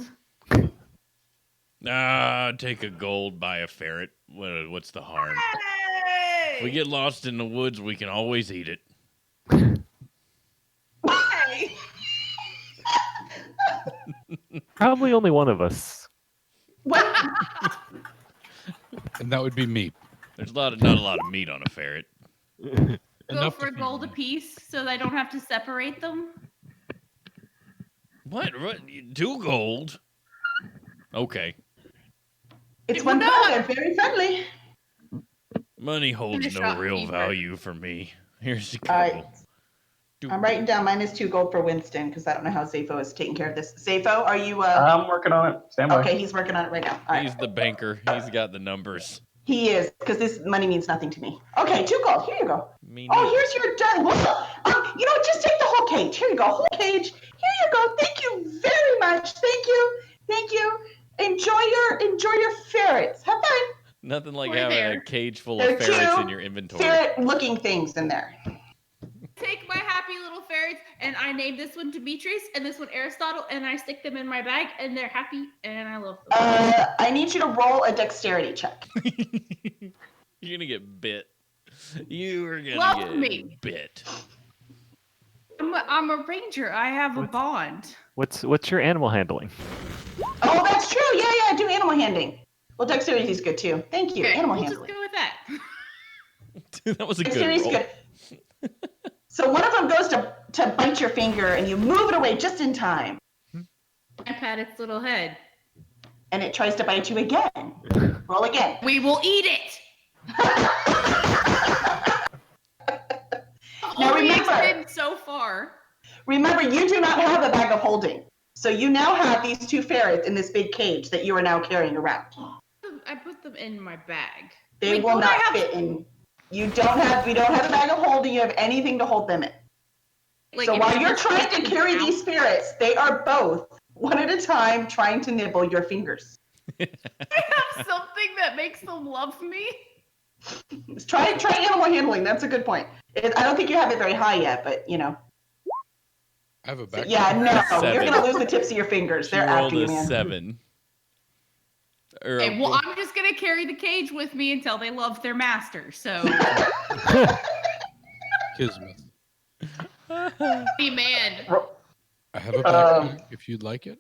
A: Take a gold, buy a ferret. What's the harm?
H: Hey!
A: If we get lost in the woods, we can always eat it.
D: Probably only one of us.
B: What?
E: And that would be me.
A: There's not a lot of meat on a ferret.
H: Go
E: Enough
H: for
E: to
H: a gold
E: feed me.
H: apiece so I don't have to separate them.
A: What? 2 gold? Okay.
B: It's
H: Well,
B: one
H: no,
B: pound. They're very friendly.
A: Money holds
H: Finish
A: no
H: up,
A: real
H: keeper.
A: value for me. Here's a
B: All right.
A: couple.
B: I'm writing down minus 2 gold for Winston because I don't know how Zafo is taking care of this. Zafo, are you?
F: I'm working on it. Stand by.
B: Okay, he's working on it right now. All right.
A: He's the banker. He's got the numbers.
B: He is, because this money means nothing to me. Okay, 2 gold. Here you go.
A: Me
B: Oh,
A: neither.
B: here's your done. You know what? Just take the whole cage. Here you go. Whole cage. Here you go. Thank you very much. Thank you. Thank you. Enjoy your ferrets. Have fun.
A: Nothing like
H: We're
A: having
H: there.
A: a cage full
B: There
A: of
B: are
A: ferrets
B: 2
A: in your inventory.
B: ferret-looking things in there.
H: Take my happy little ferrets and I name this one Demetrius and this one Aristotle and I stick them in my bag and they're happy and I love them.
B: I need you to roll a dexterity check.
A: You're gonna get bit. You are gonna
H: Love
A: get
H: me.
A: bit.
H: I'm a ranger. I have a bond.
D: What's your animal handling?
B: Oh, that's true. Yeah. Do animal handling. Well, dexterity is good too. Thank you.
H: Okay,
B: Animal
H: we'll
B: handling.
H: just go with that.
A: Dude, that was a good
B: Dexterity is
A: roll.
B: good. So one of them goes to bite your finger, and you move it away just in time,
H: I pat its little head.
B: and it tries to bite you again. Roll again.
H: We will eat it.
B: Now
H: Only
B: remember-
H: extend so far.
B: Remember, you do not have a bag of holding. So you now have these 2 ferrets in this big cage that you are now carrying around.
H: I put them in my bag.
B: They
H: Wait,
B: will
H: don't I
B: not
H: have-
B: fit in. We don't have a bag of holding. You have anything to hold them in.
H: Like,
B: So
H: if
B: while
H: you
B: you're
H: just
B: trying
H: take
B: to
H: them
B: carry
H: out-
B: these ferrets, they are both, one at a time, trying to nibble your fingers.
H: I have something that makes them love me.
B: Try animal handling. That's a good point. I don't think you have it very high yet, but you know.
E: I have a back.
B: Yeah, no,
A: 7.
B: you're gonna lose the tips of your fingers.
A: She
B: They're
A: rolled
B: after you,
A: a
B: man.
A: 7. Or
H: Okay, well, I'm just gonna carry the cage with me until they love their master. So,
E: Kismet.
H: be man.
E: I have a backpack if you'd like it.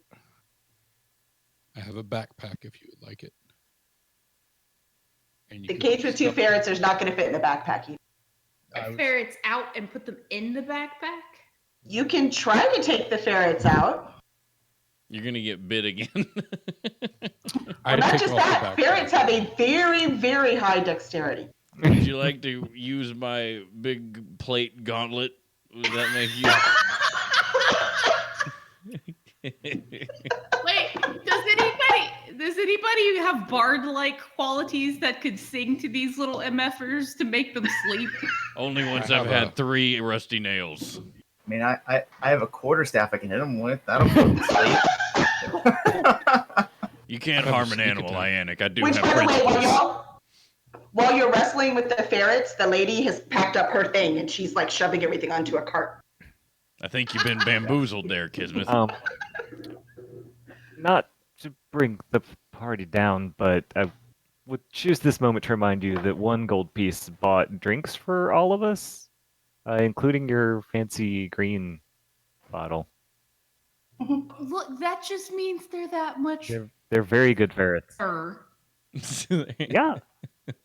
E: I have a backpack if you would like it. And you
B: The
E: can
B: cage with 2
E: stuff-
B: ferrets is not gonna fit in the backpack either.
E: I was-
H: Ferrets out and put them in the backpack.
B: You can try to take the ferrets out.
A: You're gonna get bit again.
E: I
B: Well, not
E: take
B: just
E: off the
B: that,
E: backpack.
B: ferrets have a very, very high dexterity.
A: Would you like to use my big plate gauntlet? Would that make you?
H: Wait, does anybody have bard-like qualities that could sing to these little MFers to make them sleep?
A: Only once
E: I
A: I've
E: have
A: had 3 rusty nails.
G: I mean, I have a quarterstaff I can hit them with. That'll put them to sleep.
A: You can't
E: I have a
A: harm an
E: sneak
A: animal,
E: attack.
A: Ianic. I do
B: Which,
A: have
B: by the way,
A: principles.
B: while you're wrestling with the ferrets, the lady has packed up her thing and she's like shoving everything onto a cart.
A: I think you've been bamboozled there, Kismet.
D: Not to bring the party down, but I would choose this moment to remind you that 1 gold piece bought drinks for all of us, including your fancy green bottle.
H: Look, that just means they're that much
D: They're very good ferrets.
H: fur.
D: Yeah,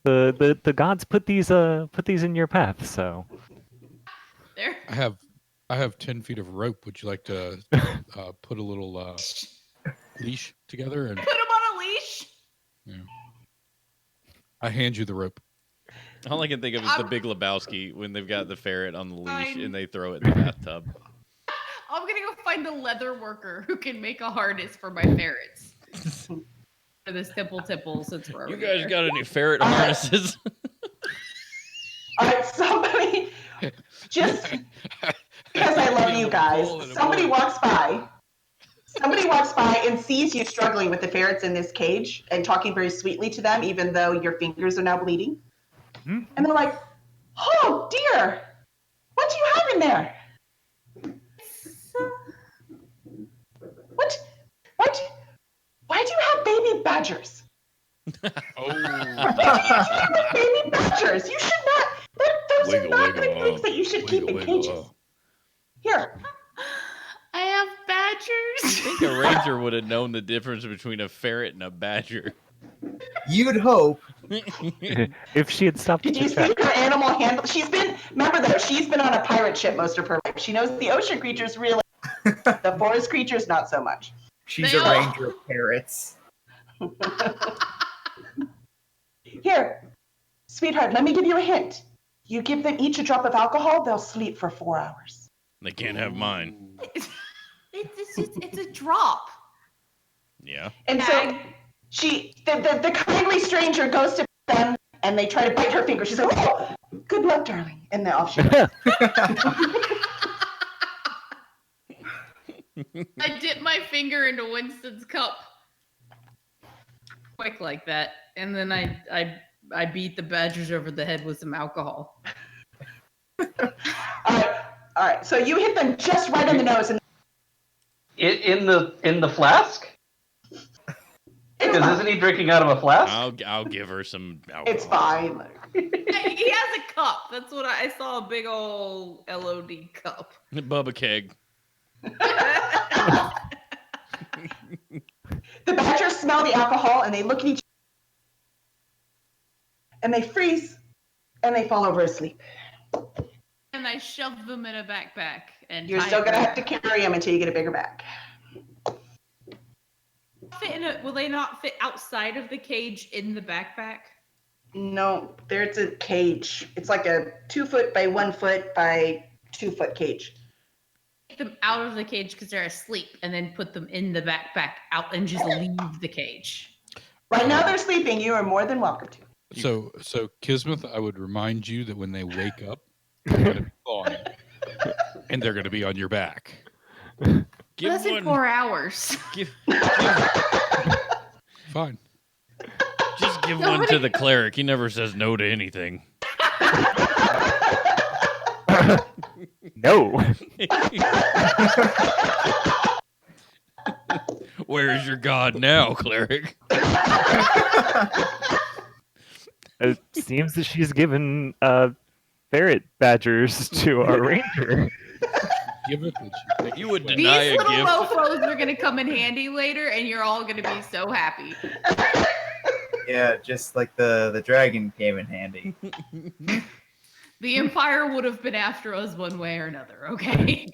D: the gods put these in your path. So
H: There.
E: I have 10 feet of rope. Would you like to put a little leash together? And
H: Put them on a leash.
E: I hand you the rope.
A: All I can think of is the Big Lebowski when they've got the ferret on the leash
H: Fine.
A: and they throw it in the bathtub.
H: I'm gonna go find a leather worker who can make a harness for my ferrets. For this tipple since we're
A: You
H: over
A: guys
H: there.
A: got any ferret harnesses?
B: All right, somebody, just because I love you guys, somebody walks by and sees you struggling with the ferrets in this cage and talking very sweetly to them, even though your fingers are now bleeding.
D: Hmm?
B: And they're like, "Oh dear, what do you have in there? Why do you have baby badgers?
E: Oh,
B: Baby badgers. You should not. Those
A: Wiggle,
B: are not
A: wiggle,
B: good things that you should keep in
A: wiggle,
B: cages. Here,
H: I have badgers.
A: You think a ranger would have known the difference between a ferret and a badger?
G: You'd hope.
D: If she had stopped
B: Did
D: to
B: you see
D: check.
B: her animal handle? Remember though, she's been on a pirate ship most of her life. She knows the ocean creatures really, the forest creatures not so much.
G: She's
H: They
G: a
H: all-
G: ranger of parrots.
B: Here, sweetheart, let me give you a hint. You give them each a drop of alcohol, they'll sleep for 4 hours.
A: They can't have mine.
H: It's a drop.
A: Yeah.
B: And so the kindly stranger goes to them and they try to bite her finger. She's like, oh, good luck, darling. And then off she goes.
H: I dip my finger into Winston's cup. Quick like that. And then I beat the badgers over the head with some alcohol.
B: All right. So you hit them just right on the nose. And
F: In the flask? Because isn't he drinking out of a flask?
A: I'll give her some alcohol.
B: it's fine.
H: He has a cup. That's what I saw, a big old LOD cup.
A: Bubba keg.
B: The badgers smell the alcohol and they look at each other and they freeze and they fall over asleep.
H: And I shove them in a backpack. And
B: You're
H: tie
B: still going to
H: them.
B: have to carry them until you get a bigger bag.
H: Will they not fit outside of the cage in the backpack?
B: No, there's a cage. It's like a 2 foot by 1 foot by 2 foot cage.
H: Take them out of the cage because they're asleep, and then put them in the backpack out and just leave the cage.
B: Right now they're sleeping. You are more than welcome to.
E: So Kismet, I would remind you that when they wake up, they're going to be gone, and they're going to be on your back.
A: Give
H: That's in
A: one.
H: 4 hours.
E: Fine.
A: Just give one to the cleric. He never says no to anything.
D: No.
A: Where is your god now, cleric?
D: It seems that she's given ferret badgers to our ranger.
E: Give it that you take
A: You would
E: it.
A: deny
H: These
A: a
H: little
A: gift.
H: mofos are going to come in handy later, and you're all going to be so happy.
G: Yeah, just like the dragon came in handy.
H: The Empire would have been after us one way or another, okay?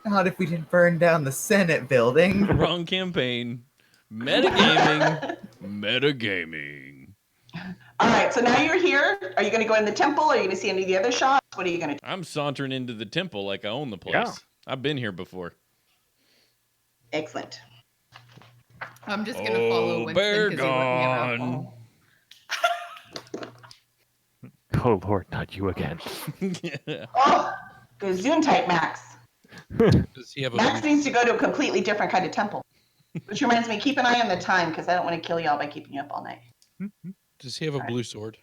G: Not if we didn't burn down the Senate building.
A: Wrong campaign. Metagaming. Metagaming.
B: All right, so now you're here. Are you going to go in the temple? Are you going to see any of the other shops? What are you going to do?
A: I'm sauntering into the temple like I own the place.
D: Yeah.
A: I've been here before.
B: Excellent.
H: I'm just going to follow Winston
A: Bear
H: because he let me have
A: gone.
H: alcohol.
D: Oh Lord, not you again.
B: Oh, Gesundheit, Max.
E: Does he have a
B: Max
E: blue,
B: needs to go to a completely different kind of temple. Which reminds me, keep an eye on the time because I don't want to kill y'all by keeping you up all night.
E: does he have a blue sword?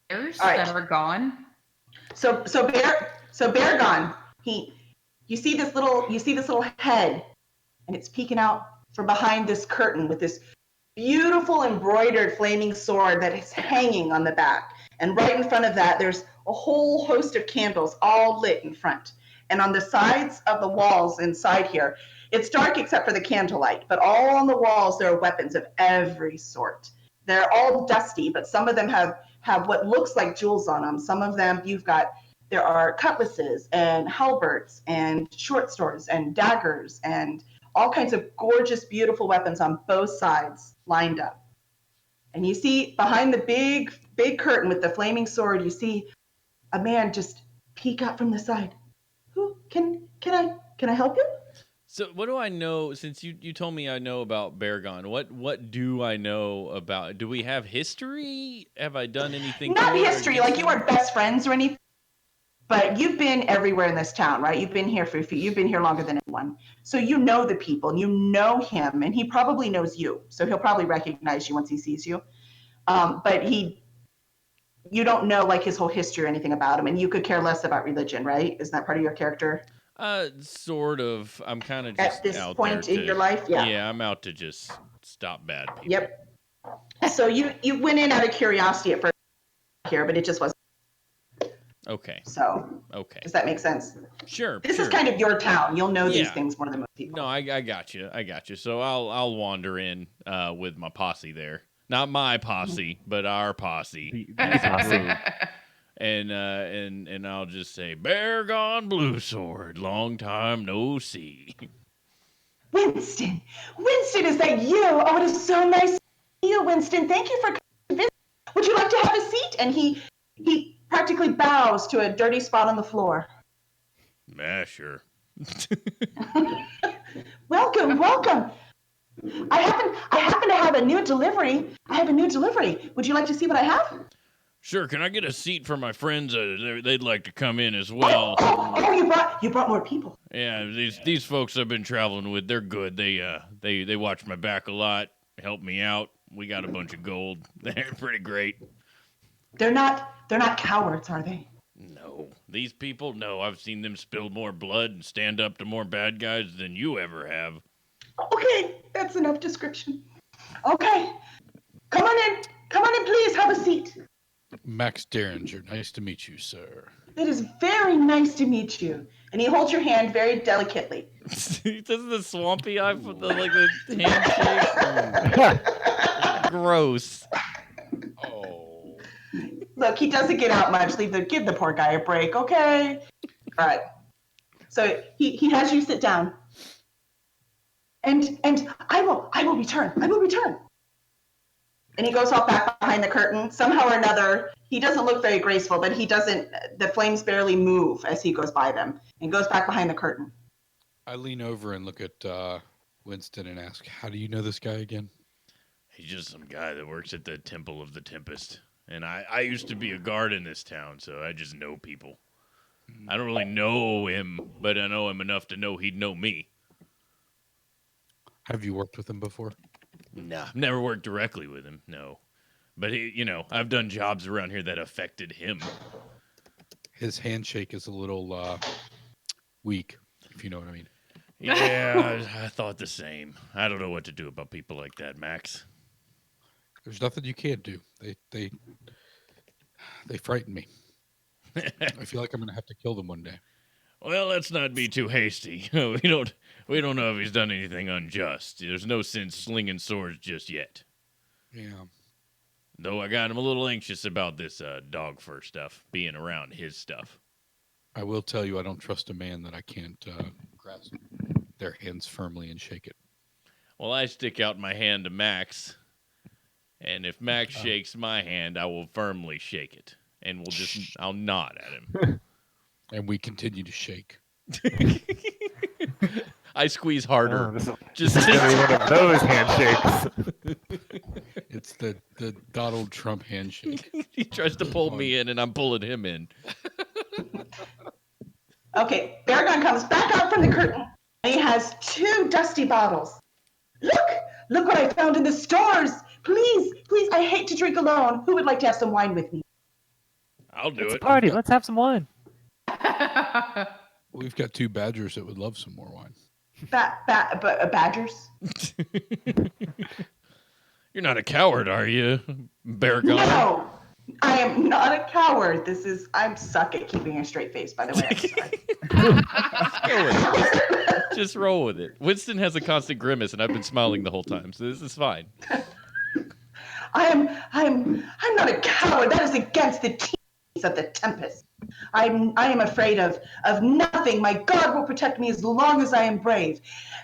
H: Bears
B: All right.
H: that are gone.
B: So Bear gone. You see this little head, and it's peeking out from behind this curtain with this beautiful embroidered flaming sword that is hanging on the back. And right in front of that, there's a whole host of candles all lit in front. And on the sides of the walls inside here, it's dark except for the candlelight, but all on the walls there are weapons of every sort. They're all dusty, but some of them have what looks like jewels on them. Some of them there are cutlasses and halberds and short swords and daggers and all kinds of gorgeous, beautiful weapons on both sides lined up. And you see behind the big, big curtain with the flaming sword, you see a man just peek out from the side. Who can I help you?
A: So what do I know, since you told me I know about Beargon, what do I know about, do we have history? Have I done anything?
B: Not
A: for or
B: history,
A: against
B: like you
A: him?
B: aren't best friends or anything, but you've been everywhere in this town, right? You've been here you've been here longer than anyone. So you know the people and you know him and he probably knows you. So he'll probably recognize you once he sees you. But you don't know like his whole history or anything about him, and you could care less about religion, right? Isn't that part of your character?
A: Sort of. I'm kind of just
B: At this
A: out
B: point
A: there
B: in your life? Yeah.
A: Yeah, I'm out to just stop bad people.
B: Yep. So you went in out of curiosity at first here, but it just wasn't.
A: Okay.
B: So,
A: Okay.
B: does that make sense?
A: Sure.
B: This is kind of your town. You'll know these
A: Yeah.
B: things more than most people.
A: No, I got you. I got you. So I'll wander in with my posse there. Not my posse, but our posse.
D: The posse.
A: And I'll just say, "Bear gone blue sword, long time no see."
B: Winston! Winston, is that you? Oh, it is so nice to see you, Winston. Thank you for coming to visit. Would you like to have a seat? And he practically bows to a dirty spot on the floor.
A: Yeah, sure.
B: Welcome, welcome. I happen to have a new delivery. I have a new delivery. Would you like to see what I have?
A: Sure. Can I get a seat for my friends? They'd like to come in as well.
B: Oh, you brought more people.
A: Yeah, these folks I've been traveling with, they're good. They watch my back a lot, help me out. We got a bunch of gold. They're pretty great.
B: They're not cowards, are they?
A: No, these people, no. I've seen them spill more blood and stand up to more bad guys than you ever have.
B: Okay, that's enough description. Okay, come on in, please. Have a seat.
E: Max Derringer, nice to meet you, sir.
B: It is very nice to meet you. And he holds your hand very delicately.
A: This is the swampy eye, like the handshake. Gross.
E: Oh.
B: Look, he doesn't get out much. Give the poor guy a break, okay? All right. So he has you sit down. And I will return. I will return. And he goes off back behind the curtain. Somehow or another, he doesn't look very graceful, but the flames barely move as he goes by them and goes back behind the curtain.
E: I lean over and look at Winston and ask, how do you know this guy again?
A: He's just some guy that works at the Temple of the Tempest. And I used to be a guard in this town, so I just know people. I don't really know him, but I know him enough to know he'd know me.
E: Have you worked with him before?
A: Nah, I've never worked directly with him, no. But, I've done jobs around here that affected him.
E: His handshake is a little weak, if you know what I mean.
A: Yeah, I thought the same. I don't know what to do about people like that, Max.
E: There's nothing you can't do. They frighten me. I feel like I'm gonna have to kill them one day.
A: Well, let's not be too hasty. We don't know if he's done anything unjust. There's no sense slinging swords just yet.
E: Yeah.
A: Though I got him a little anxious about this dog fur stuff, being around his stuff.
E: I will tell you, I don't trust a man that I can't grasp their hands firmly and shake it.
A: Well, I stick out my hand to Max, and if Max shakes my hand, I will firmly shake it, and I'll nod at him.
E: And we continue to shake.
A: I squeeze harder.
D: Oh, this
A: Just
D: is gonna be one of those handshakes.
E: It's the Donald Trump handshake.
A: He tries to pull me in, and I'm pulling him in.
B: Okay, Baragon comes back out from the curtain. And he has 2 dusty bottles. Look what I found in the stores. Please, I hate to drink alone. Who would like to have some wine with me?
A: I'll do
D: It's a
A: it.
D: party. Let's have some wine.
E: We've got 2 badgers that would love some more wine.
B: Badgers?
A: You're not a coward, are you, Baragon?
B: No, I am not a coward. I suck at keeping a straight face, by the way. I'm sorry.
A: Just roll with it. Winston has a constant grimace, and I've been smiling the whole time, so this is fine.
B: I'm not a coward. That is against the teachings of the Tempest. I am afraid of nothing. My God will protect me as long as I am brave.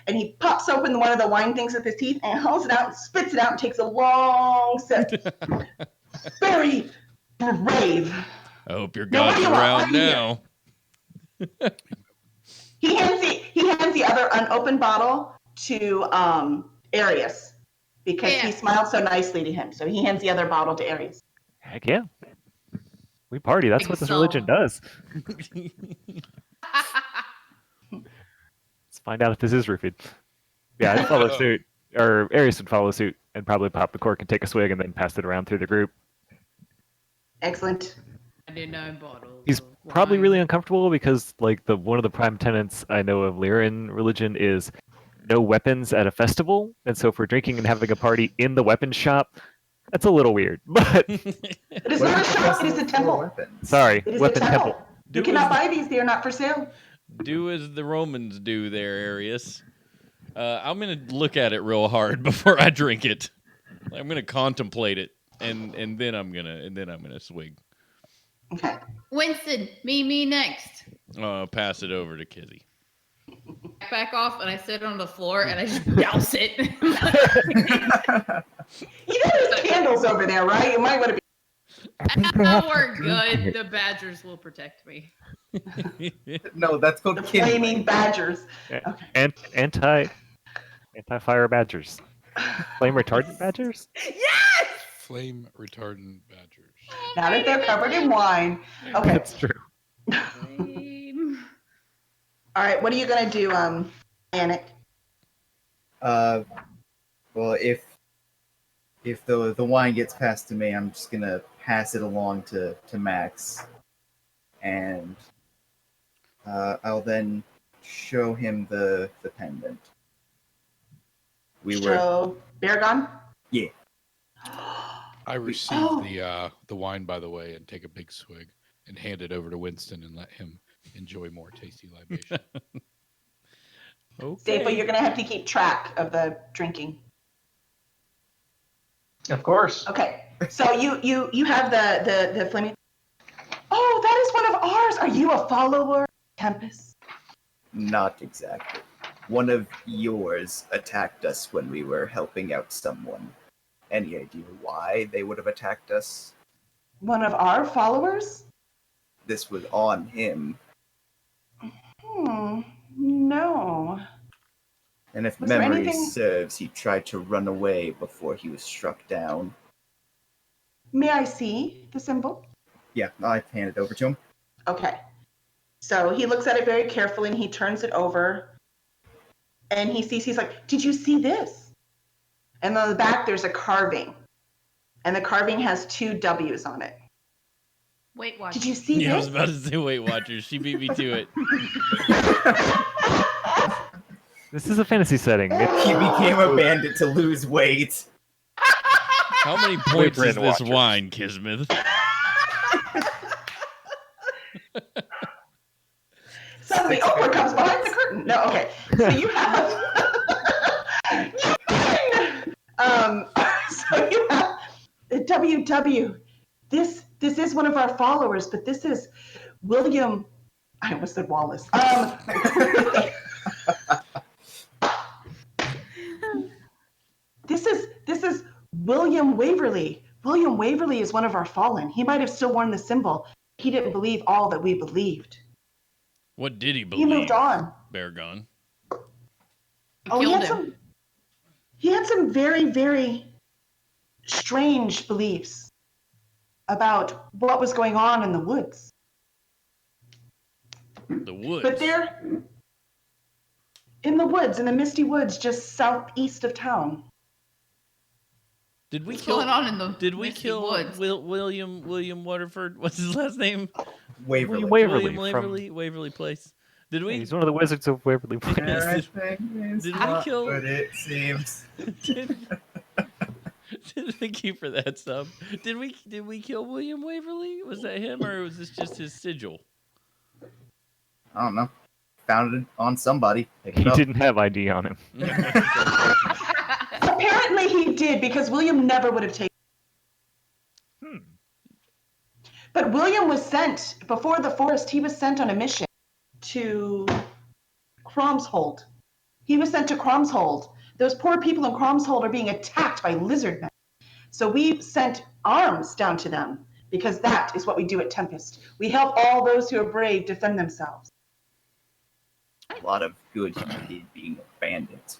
B: And he pops open one of the wine things with his teeth and holds it out and spits it out and takes a long sip. Very brave.
A: I hope your
B: Now, what
A: God's
B: do you want?
A: around
B: What do you
A: now.
B: He hands the other unopened bottle to Arius because he smiled so nicely to him. So he hands the other bottle to Arius.
D: Heck yeah. We party. That's what this religion does. Let's find out if this is roofied. Yeah, I'd follow suit. Or Arius would follow suit and probably pop the cork and take a swig and then pass it around through the group.
B: Excellent.
C: 99 bottles.
D: He's
C: of
D: probably
C: wine.
D: really uncomfortable because like one of the prime tenets I know of Lyran religion is no weapons at a festival. And so if we're drinking and having a party in the weapons shop, That's a little weird, but
B: It is not a shop, it is a temple.
G: Weapons?
D: sorry,
B: It is
D: weapon
B: a temple.
D: temple.
B: You
A: Do
B: cannot
A: as-
B: buy these, they are not for sale.
A: Do as the Romans do there, Arius. I'm gonna look at it real hard before I drink it. I'm gonna contemplate it, and then I'm gonna swig.
B: Okay.
H: Winston, me next.
A: Pass it over to Kizzy.
H: Back off, and I sit on the floor, and I just douse it.
B: You know there's candles over there, right? You might want to be.
D: I think they have
H: We're
D: to drink
H: good.
D: it.
H: The Badgers will protect me.
G: No, that's called
B: The
G: kindling.
B: flaming badgers.
D: A-
B: Okay.
D: Anti-fire badgers. Flame retardant badgers?
H: Yes!
E: Flame retardant badgers.
B: Now that they're covered in wine. Okay.
D: That's true.
H: Flame.
B: All right. What are you gonna do, Anik?
G: Well, if the wine gets passed to me, I'm just gonna pass it along to Max, and I'll then show him the pendant.
B: Show Beargon.
E: I received the wine, by the way, and take a big swig and hand it over to Winston and let him enjoy more tasty libation.
A: Okay.
B: Staple, you're gonna have to keep track of the drinking.
F: Of course.
B: Okay. So you have the flaming. Oh, that is one of ours. Are you a follower, Tempest?
G: Not exactly. One of yours attacked us when we were helping out someone. Any idea why they would have attacked us?
B: One of our followers?
G: This was on him.
B: No.
G: And if
B: Was there
G: memory
B: anything-
G: serves, he tried to run away before he was struck down.
B: May I see the symbol?
G: Yeah, I hand it over to him.
B: Okay. So he looks at it very carefully and he turns it over. And he's like, did you see this? And on the back, there's a carving. And the carving has 2 W's on it.
H: Wait, watch.
B: Did you see
A: Yeah, I was
B: this?
A: about to say Weight Watchers. She beat me to it.
D: This is a fantasy setting.
G: He became a bandit to lose weight.
A: How many points is
D: Brain
A: this
D: Watchers.
A: wine, Kismet?
B: Suddenly, Oprah comes behind the curtain. No, okay. So you have, so you have the WW. This is one of our followers, but this is William. I almost said Wallace. This is William Waverly. William Waverly is one of our fallen. He might have still worn the symbol. He didn't believe all that we believed.
A: What did he
B: He
A: believe?
B: moved on.
A: Beargon.
B: Oh,
H: Killed him.
B: He had some very, very strange beliefs about what was going on in the woods.
A: The woods.
B: But they're in the woods, in the misty woods, just southeast of town.
A: Did we
H: What's
A: kill?
H: going on in the
A: Did we
H: misty
A: kill
H: woods?
A: William Waterford? What's his last name?
G: Waverly.
D: Waverly
A: Waverly Place. Did we?
D: He's one of the wizards of Waverly Place.
A: Yeah.
G: I think it's
A: Did we
G: not
A: kill-
G: what it seems.
A: Thank you for that sub. Did we kill William Waverly? Was that him, or was this just his sigil?
G: I don't know. Found it on somebody. Picked
D: He
G: it up.
D: didn't have ID on him.
B: Apparently he did, because William never would have taken.
D: Hmm.
B: But William was sent, before the forest, he was sent on a mission to Cromshold. He was sent to Cromshold. Those poor people in Cromshold are being attacked by lizard men. So we sent arms down to them, because that is what we do at Tempest. We help all those who are brave defend themselves.
G: A lot of good he did being a bandit.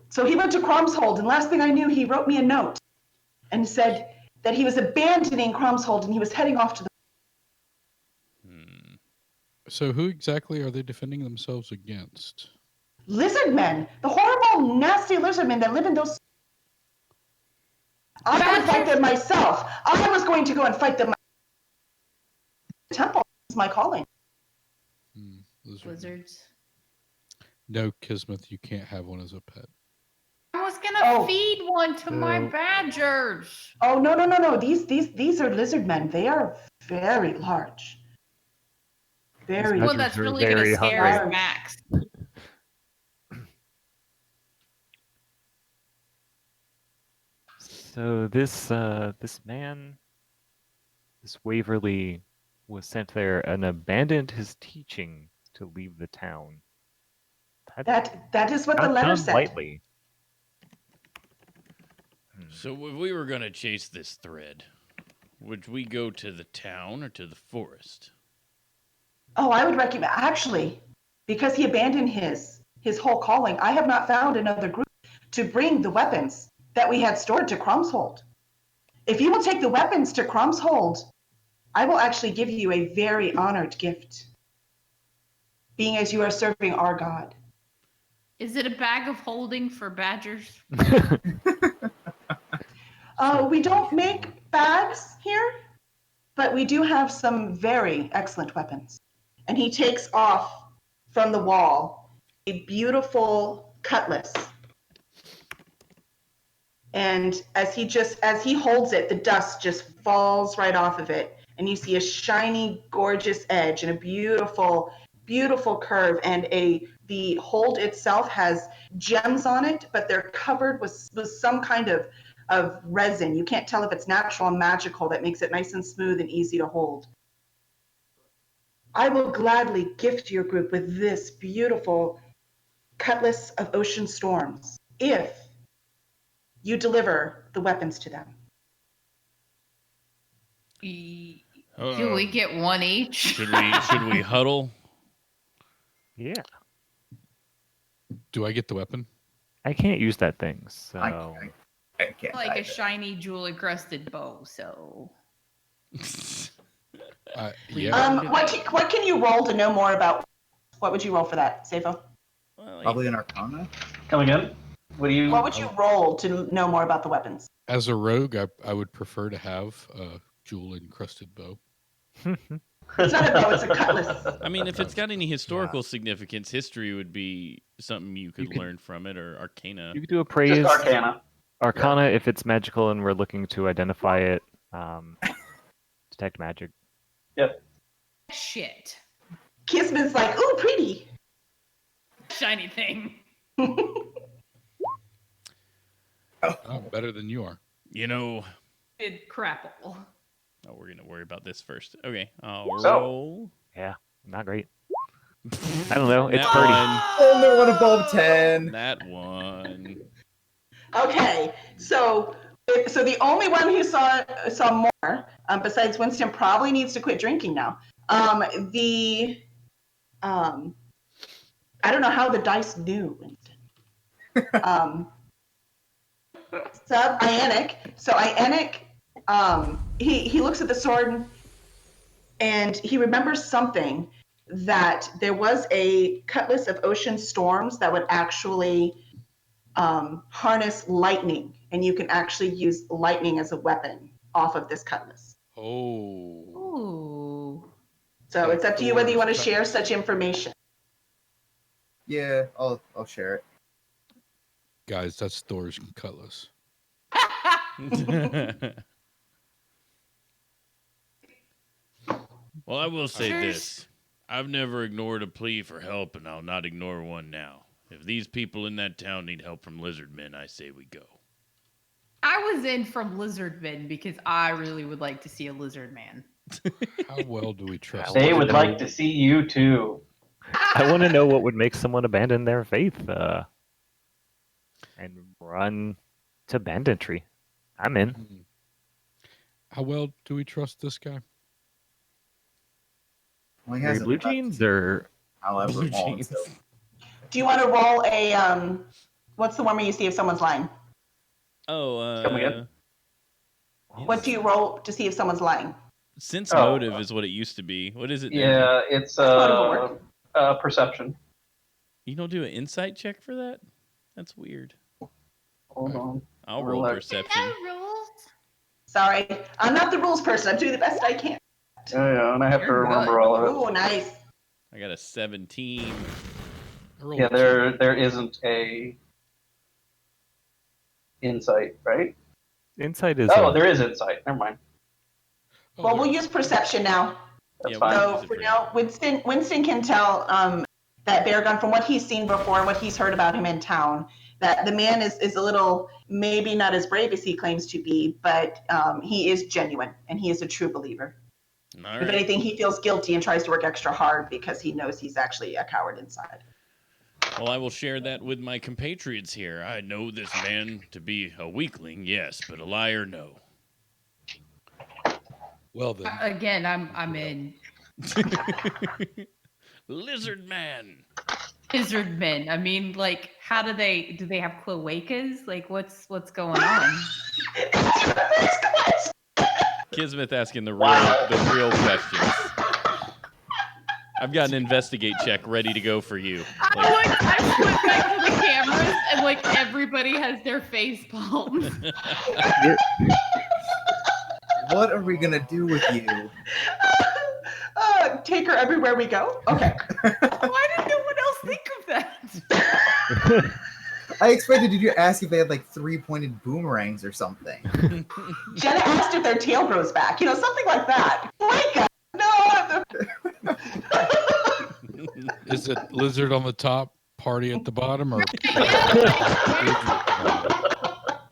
B: So he went to Cromshold, and last thing I knew, he wrote me a note and said that he was abandoning Cromshold and he was heading off to the
E: So who exactly are they defending themselves against?
B: lizard men, the horrible, nasty lizard men that live in those. I would fight them myself. I was going to go and fight them. Temple is my calling.
E: Lizard.
H: Lizards.
E: No, Kismet, you can't have one as a pet.
H: I was gonna
B: Oh.
H: feed one to my
D: So-
H: badgers.
B: Oh no! These are lizard men. They are very large. Very
D: Badgers
H: Well, that's
D: are
H: really gonna
D: very
H: scare
B: hungry.
H: Max.
D: So this man, this Waverly, was sent there and abandoned his teaching to leave the town.
B: that is what the
D: Not
B: letter
D: done
B: said.
D: lightly.
A: So if we were going to chase this thread, would we go to the town or to the forest?
B: Oh, I would recommend actually, because he abandoned his whole calling. I have not found another group to bring the weapons that we had stored to Cromshold. If you will take the weapons to Cromshold, I will actually give you a very honored gift, being as you are serving our god.
H: Is it a bag of holding for badgers?
B: We don't make bags here, but we do have some very excellent weapons. And he takes off from the wall a beautiful cutlass. And as he holds it, the dust just falls right off of it. And you see a shiny, gorgeous edge and a beautiful, beautiful curve. And the hold itself has gems on it, but they're covered with some kind of resin. You can't tell if it's natural or magical that makes it nice and smooth and easy to hold. I will gladly gift your group with this beautiful cutlass of ocean storms if you deliver the weapons to them.
H: Do we get one each?
A: Should we huddle?
D: Yeah,
E: Do I get the weapon?
D: I can't use that thing. So
G: I can't
H: Like a
G: either.
H: shiny jewel encrusted bow, so
E: Yeah.
B: What can you roll to know more about? What would you roll for that, Safo?
A: Well,
G: Probably an Arcana.
F: Come again? What do you?
B: What would you roll to know more about the weapons?
E: As a rogue, I would prefer to have a jewel encrusted bow.
B: It's not a bow, it's a cutlass.
A: I mean, if it's got any historical significance, history would be something you could learn from it, or Arcana.
D: you could do a praise
F: Just Arcana.
D: Arcana if it's magical and we're looking to identify it. Detect magic.
F: Yep.
H: shit.
B: Kisman's like, ooh, pretty.
H: Shiny thing.
E: Oh, better than you are.
A: You know,
H: Did crapple.
A: oh, we're gonna worry about this first. Okay, I'll
F: So-
A: roll.
D: Yeah, not great. I don't know. It's
A: That
D: pretty.
A: one.
G: Only one above 10.
A: That one.
B: Okay, so the only one who saw more, besides Winston, probably needs to quit drinking now. I don't know how the dice knew Winston. Sub Ionic. So Ionic, he looks at the sword and he remembers something, that there was a cutlass of ocean storms that would actually harness lightning, and you can actually use lightning as a weapon off of this cutlass.
E: Oh.
H: Ooh.
B: So
E: Yeah,
B: it's up to you whether you want to
E: Thor's
B: share
E: cutlass.
B: such information.
G: Yeah, I'll share it.
E: Guys, that's Thor's cutlass.
A: Well, I will say
H: Cheers.
A: this. I've never ignored a plea for help, and I'll not ignore one now. If these people in that town need help from lizard men, I say we go.
H: I was in from lizardmen because I really would like to see a lizard man.
E: How well do we trust
F: They
E: this
F: would
E: guy?
F: like to see you too.
D: I want to know what would make someone abandon their faith and run to banditry. I'm in.
E: Hmm. How well do we trust this guy?
G: Well, he
D: Are you
G: hasn't
D: blue
G: left,
D: jeans or
G: however
A: Blue
G: long.
A: jeans.
G: So.
B: Do you want to roll a what's the one where you see if someone's lying?
A: Oh,
F: Come again?
B: What do you roll to see if someone's lying?
A: Sense
F: Oh.
A: motive is what it used to be. What is it now?
F: Yeah, it's
B: Motive
F: perception.
A: You don't do an insight check for that? That's weird.
F: Hold on.
A: I'll roll
F: Relax.
A: perception.
H: rules.
B: Sorry, I'm not the rules person. I'm doing the best I can.
F: Yeah, and I have to
H: You're
F: remember
H: good.
F: all of it.
B: Ooh, nice.
A: I got a 17.
E: I rolled
F: Yeah,
E: a two.
F: there isn't a. insight, right?
D: Insight is.
F: Oh, there is insight. Never mind.
E: Oh,
B: Well,
E: there
B: we'll
E: it
B: use
E: is.
B: perception now.
F: That's
A: Yeah,
F: fine.
A: we'll
B: So
A: use it
B: for
A: for
B: now, Winston can tell that Beargun, from what he's seen before and what he's heard about him in town, that the man is a little, maybe not as brave as he claims to be, but he is genuine and he is a true believer.
A: All
B: If
A: right.
B: anything, he feels guilty and tries to work extra hard because he knows he's actually a coward inside.
A: Well, I will share that with my compatriots here. I know this man to be a weakling, yes, but a liar, no.
E: Well then,
H: Again, I'm in.
A: Lizard man.
H: Lizard men. I mean, like, how do they have cloacas? Like, what's going on?
A: Kismet asking the
F: Wow.
A: real questions. I've got an investigate check ready to go for you.
H: I flip back to the cameras and like everybody has their face palms.
G: What are we gonna do with you?
B: Take her everywhere we go? Okay.
H: Why did no one else think of that?
G: I expected you to ask if they had like 3-pointed boomerangs or something.
B: Jenna asked if their tail grows back. Something like that. Wake up. No.
E: is it lizard on the top, party at the bottom, or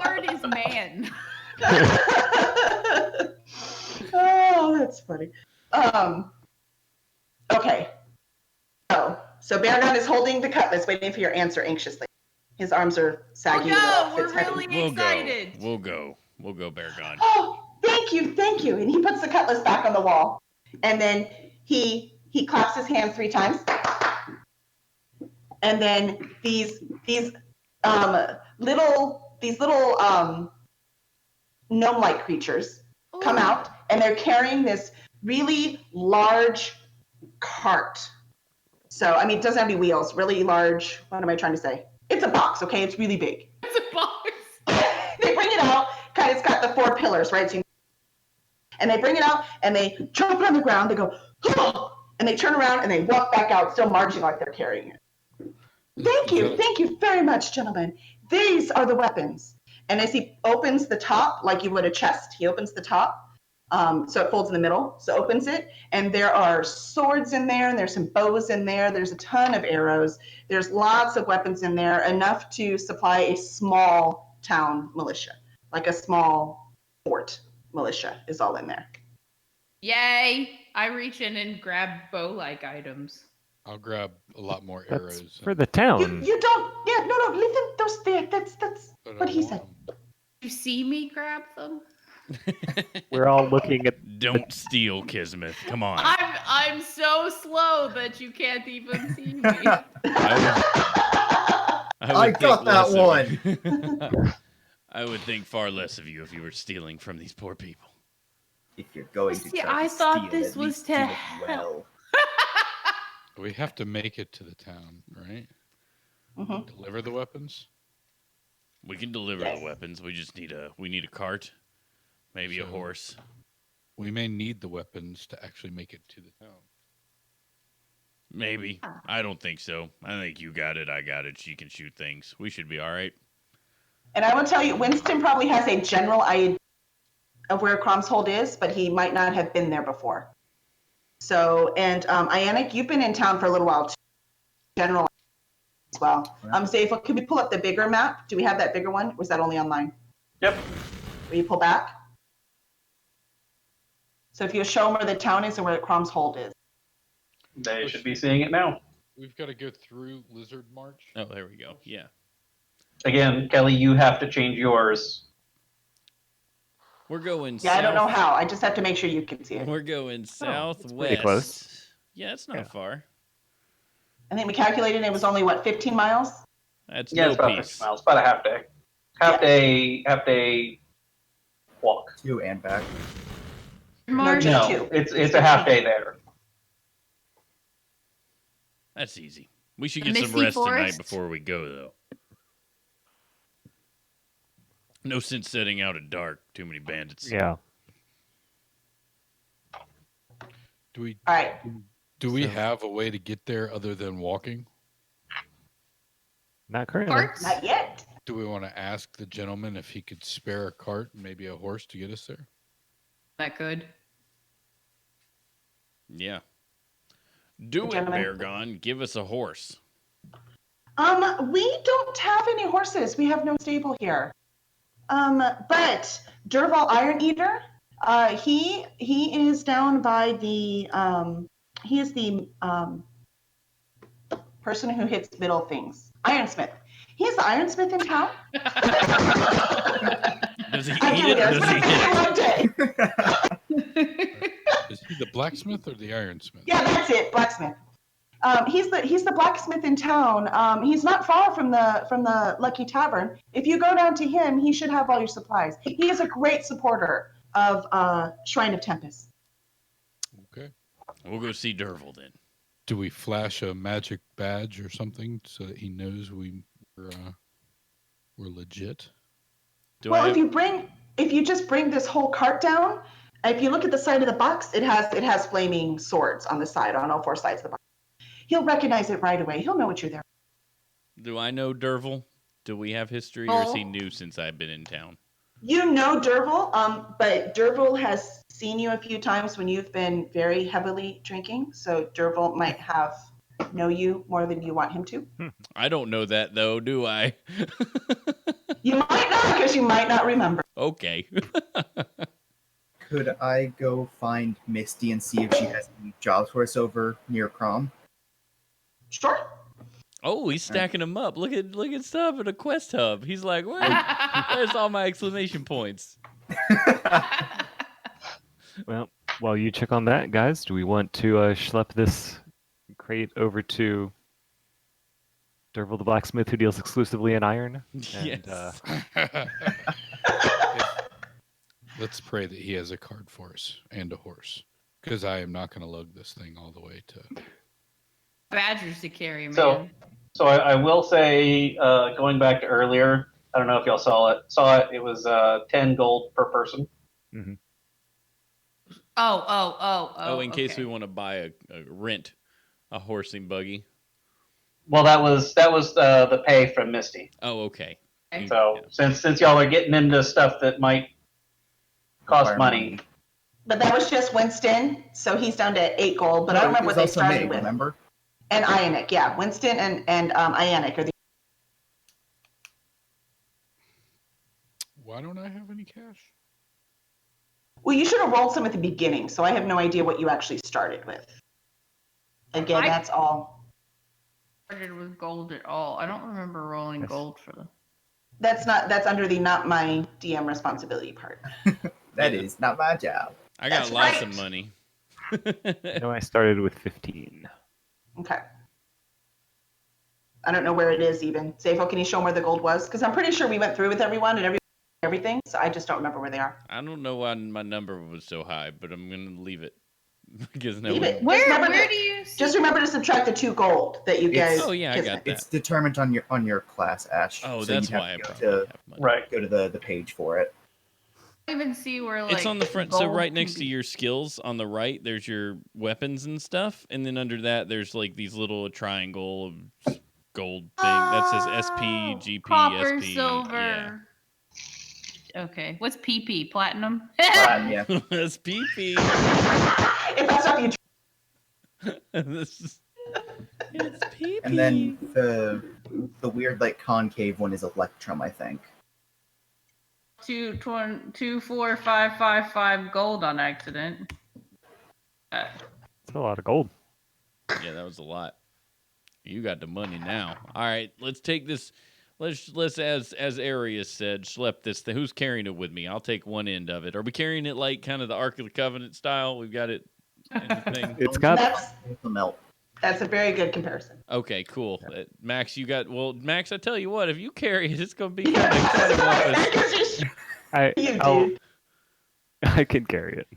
H: Third is man.
B: Oh, that's funny. Okay. So Beargun is holding the cutlass, waiting for your answer anxiously. His arms are saggy.
H: Oh no,
B: Fits
H: we're
B: heavy.
H: really excited.
A: We'll go, Beargon.
B: Oh, thank you. And he puts the cutlass back on the wall, and then he claps his hands 3 times, and then these little gnome-like creatures come
H: Ooh.
B: out, and they're carrying this really large cart. So, I mean, it doesn't have any wheels, really large. What am I trying to say? It's a box, okay? It's really big.
H: It's a box.
B: They bring it out, it's got the 4 pillars, right? And they bring it out, and they drop it on the ground. They go, oh! And they turn around, and they walk back out, still marching like they're carrying it. Thank you very much, gentlemen. These are the weapons. And as he opens the top, like you would a chest, he opens the top, so it folds in the middle. So opens it, and there are swords in there, and there's some bows in there. There's a ton of arrows. There's lots of weapons in there, enough to supply a small town militia, like a small fort militia is all in there.
H: Yay! I reach in and grab bow-like items.
E: I'll grab a lot more
D: That's
E: arrows.
D: for the town.
B: You don't, yeah, no, leave them, those there. That's
E: but I
B: what he
E: want
B: said.
E: 'em.
H: You see me grab them?
D: We're all looking at.
A: Don't steal, Kismet. Come on.
H: I'm so slow that you can't even see me.
G: I got that
A: one. I would think far less of you if you were stealing from these poor people.
G: If you're going to
H: See,
G: try
H: I
G: to
H: thought
G: steal,
H: this
G: at
H: was
G: least
H: to
G: do it
H: help.
G: well.
E: We have to make it to the town, right?
B: Mhm.
E: Deliver the weapons.
A: We can deliver
B: Yes.
A: the weapons. We just need a cart, maybe a
E: So-
A: horse.
E: We may need the weapons to actually make it to the town.
A: Maybe. I don't think so. I think you got it. I got it. She can shoot things. We should be all right.
B: And I will tell you, Winston probably has a general idea of where Cromshold is, but he might not have been there before. So, and Ianic, you've been in town for a little while too. General as well. Zayful, can we pull up the bigger map? Do we have that bigger one? Was that only online?
F: Yep.
B: Will you pull back? So if you show them where the town is and where Cromshold is.
F: They should be seeing it now.
E: We've got to go through Lizard March.
A: Oh, there we go. Yeah.
F: Again, Kelly, you have to change yours.
A: We're going
B: Yeah, I don't know how. I just have to make sure you can see it.
A: We're going southwest.
D: pretty close.
A: Yeah, it's not
D: Yeah.
A: far.
B: I think we calculated it was only, 15 miles?
A: That's
F: Yeah,
A: no
F: it's about
A: peace.
F: 50 miles. About a half day. Half day walk.
G: 2 and back.
H: March.
B: just
F: No,
B: 2.
F: it's a half day there.
A: That's easy. We should
H: The
A: get some
H: Misty
A: rest tonight
H: Forest?
A: before we go, though. No sense setting out at dark. Too many bandits.
D: Yeah.
E: Do we
B: All right.
E: have a way to get there other than walking?
D: Not currently.
H: Parts?
B: Not yet.
E: Do we want to ask the gentleman if he could spare a cart and maybe a horse to get us there?
H: That good.
A: Yeah. Do it,
B: Gentlemen.
A: Beargon. Give us a horse.
B: We don't have any horses. We have no stable here. But Durval Iron Eater, he is down by the he is the person who hits middle things. Ironsmith. He is the ironsmith in town.
A: Does he
B: I
A: eat
B: do
A: it?
B: it.
A: Does he hit it?
B: One day.
E: Is he the blacksmith or the ironsmith?
B: Yeah, that's it. Blacksmith. He's the blacksmith in town. He's not far from the Lucky Tavern. If you go down to him, he should have all your supplies. He is a great supporter of Shrine of Tempest.
E: Okay.
A: We'll go see Durval then.
E: Do we flash a magic badge or something so that he knows we're legit?
B: If you just bring this whole cart down, if you look at the side of the box, it has flaming swords on the side, on all four sides of the box. He'll recognize it right away. He'll know what you're there.
A: Do I know Durval? Do we have history, or is he new since I've been in town?
B: You know Durval, but Durval has seen you a few times when you've been very heavily drinking, so Durval might know you more than you want him to.
A: I don't know that, though, do I?
B: You might not, because you might not remember.
A: Okay.
G: Could I go find Misty and see if she has any jobs for us over near Crom?
B: Sure.
A: Oh, he's stacking them up. Look at stuff at a quest hub. He's like, wait, there's all my exclamation points.
D: Well, while you check on that, guys, do we want to schlep this crate over to Durval the blacksmith, who deals exclusively in iron? And,
A: Yes.
E: Let's pray that he has a cart for us and a horse, because I am not going to lug this thing all the way to.
H: Badgers to carry, man.
F: So I will say, going back to earlier, I don't know if y'all saw it. It was 10 gold per person.
D: Mm-hmm.
A: Oh, in case
H: okay.
A: we want to buy rent a horse and buggy.
F: Well, that was the pay from Misty.
A: Oh, okay.
F: So since y'all are getting into stuff that might cost money.
B: But that was just Winston, so he's down to 8 gold. But I don't remember what they started with.
G: Remember?
B: And Ionic, yeah. Winston and Ionic are the.
E: Why don't I have any cash?
B: Well, you should have rolled some at the beginning, so I have no idea what you actually started with. Again, that's all.
H: Started with gold at all. I don't remember rolling gold for them.
B: That's under the not my DM responsibility part.
G: That is not my job.
A: I got
B: That's
A: lots
B: right.
A: of money.
D: No, I started with 15.
B: Okay. I don't know where it is even. Safo, can you show 'em where the gold was? Because I'm pretty sure we went through with everyone and everything, so I just don't remember where they are.
A: I don't know why my number was so high, but I'm going to leave it. Because
B: Leave it.
H: Where do you see?
B: Just remember to subtract the 2 gold that you guys.
A: Oh, yeah, I got that.
G: It's determined on your class, Ash.
A: Oh,
G: so
A: that's
G: you'd have
A: why I
G: to go
A: probably
G: to,
A: have money.
F: Right.
G: go to the page for it.
H: I don't even see where like
A: It's on the front. So
H: gold
A: right
H: can
A: next to
H: be-
A: your skills on the right, there's your weapons and stuff. And then under that, there's like these little triangle of gold thing that says SP, GP,
H: copper,
A: SP.
H: silver. Okay, what's PP? Platinum.
G: Yeah.
A: Yeah. That's PP.
B: If that's not you.
A: This is, it's PP.
G: And then the weird like concave one is Electrum, I think.
H: 24555 gold on accident.
D: That's a lot of gold.
A: Yeah, that was a lot. You got the money now. All right, let's take this. Let's as Arius said, schlep this thing. Who's carrying it with me? I'll take one end of it. Are we carrying it like kind of the Ark of the Covenant style? We've got it. In the thing?
D: It's got
B: That's a very good comparison.
A: Okay, cool. Max, Max, I tell you what, if you carry it, it's going to be kind of wampus.
D: I can carry it.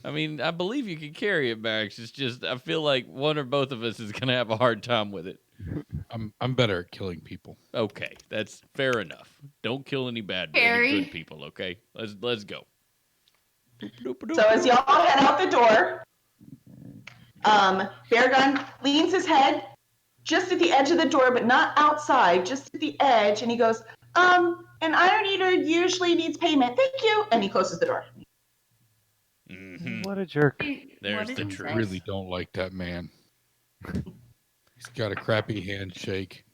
A: I mean, I believe you can carry it, Max. It's just I feel like one or both of us is going to have a hard time with it.
E: I'm better at killing people.
A: Okay, that's fair enough. Don't kill any
H: Carry.
A: good people, okay? Let's go.
B: So as y'all head out the door, Beargun leans his head just at the edge of the door, but not outside, just at the edge. And he goes, an Iron Eater usually needs payment. Thank you. And he closes the door.
A: Mm-hmm.
D: What a jerk.
A: There's
H: What
A: the
H: did he
A: truth.
H: say?
E: Really don't like that man. He's got a crappy handshake,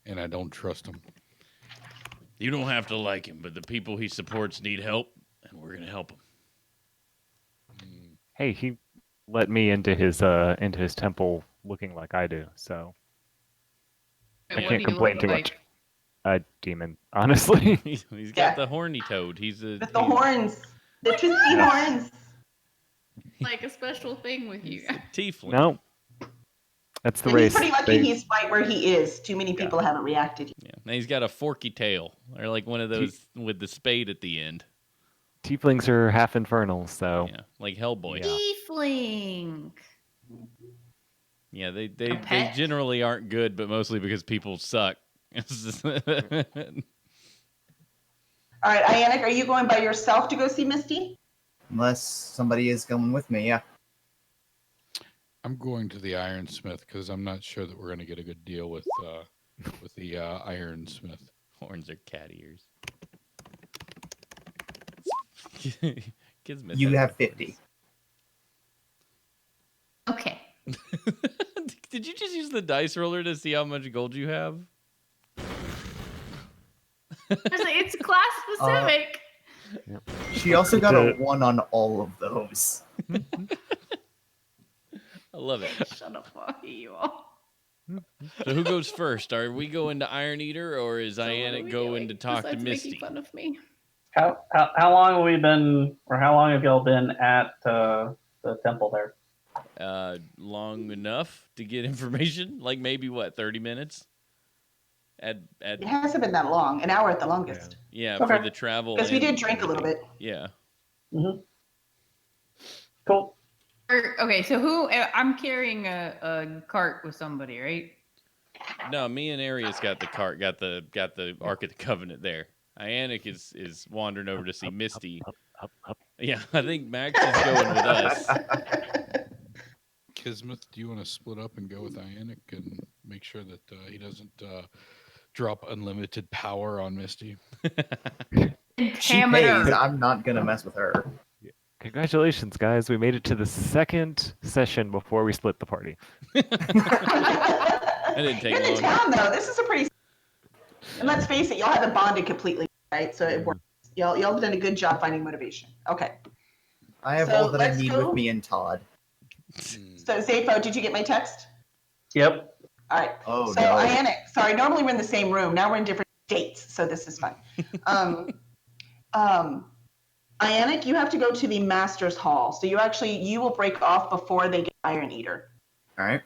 E: and I don't trust him.
A: You don't have to like him, but the people he supports need help, and we're gonna help them.
D: Hey, he let me into his temple looking like I do, so
H: Wait,
D: I
H: what
D: can't
H: do you
D: complain
H: look
D: too
H: like?
D: much. A demon, honestly.
A: He's got
B: Yeah.
A: the horny toad. He's a
B: The horns. The twisty
D: Yeah.
B: horns.
H: Like a special thing with you.
A: He's a tiefling.
D: No, that's the
B: And
D: race.
B: he's pretty lucky
D: They-
B: he's right where he is. Too many people haven't reacted yet.
A: Yeah. And he's got a forky tail, or like one of those with the spade at the end.
D: Tieflings are half infernal, so
A: Yeah, like Hellboy.
D: Yeah.
H: Tiefling.
A: Yeah, they
H: pet?
A: generally aren't good, but mostly because people suck.
B: All right, Ianic, are you going by yourself to go see Misty?
G: Unless somebody is going with me, yeah.
E: I'm going to the Ironsmith because I'm not sure that we're going to get a good deal with the Ironsmith.
A: Horns are cat ears. Kids miss
G: You
A: that
G: have
A: stuff.
G: 50.
H: Okay.
A: Did you just use the dice roller to see how much gold you have?
H: It's class specific.
G: She also got a
D: The-
G: 1 on all of those.
A: I love it.
H: Shut up, fuck you all.
A: So who goes first? Are we going to Iron Eater, or is
H: So what are
A: Ianic
H: we
A: going
H: doing
A: to talk to
H: besides
A: Misty?
H: making fun of me?
F: How long have we been, or how long have y'all been at the temple there?
A: Long enough to get information, like maybe what, 30 minutes? At
B: It hasn't been that long. An hour at the longest.
A: yeah,
F: Okay.
A: for the travel.
B: Because we
A: and
B: did drink a little
A: everything.
B: bit.
A: Yeah.
F: Mm-hmm. Cool.
H: Okay, so who? I'm carrying a cart with somebody, right?
A: No, me and Arius got the cart, got the Ark of the Covenant there. Ianic is wandering over to see Misty.
D: Up.
A: Yeah, I think Max is going with us.
E: Kismet, do you want to split up and go with Ianic and make sure that he doesn't drop unlimited power on Misty?
G: She pays. I'm not going to mess with her.
D: Congratulations, guys! We made it to the second session before we split the party.
A: That didn't take
B: You're in
A: long.
B: town, though. This is a pretty... And let's face it, y'all haven't bonded completely, right? So it works. Y'all have done a good job finding motivation. Okay.
G: I have
B: So
G: all that I
B: let's
G: need
B: go.
G: with me and Todd.
B: So, Zafo, did you get my text?
F: Yep.
B: All right.
G: Oh,
B: So,
G: no.
B: Ianic, sorry, normally we're in the same room. Now we're in different states, so this is fun. Ianic, you have to go to the Master's Hall. So you will break off before they get Iron Eater.
G: All right.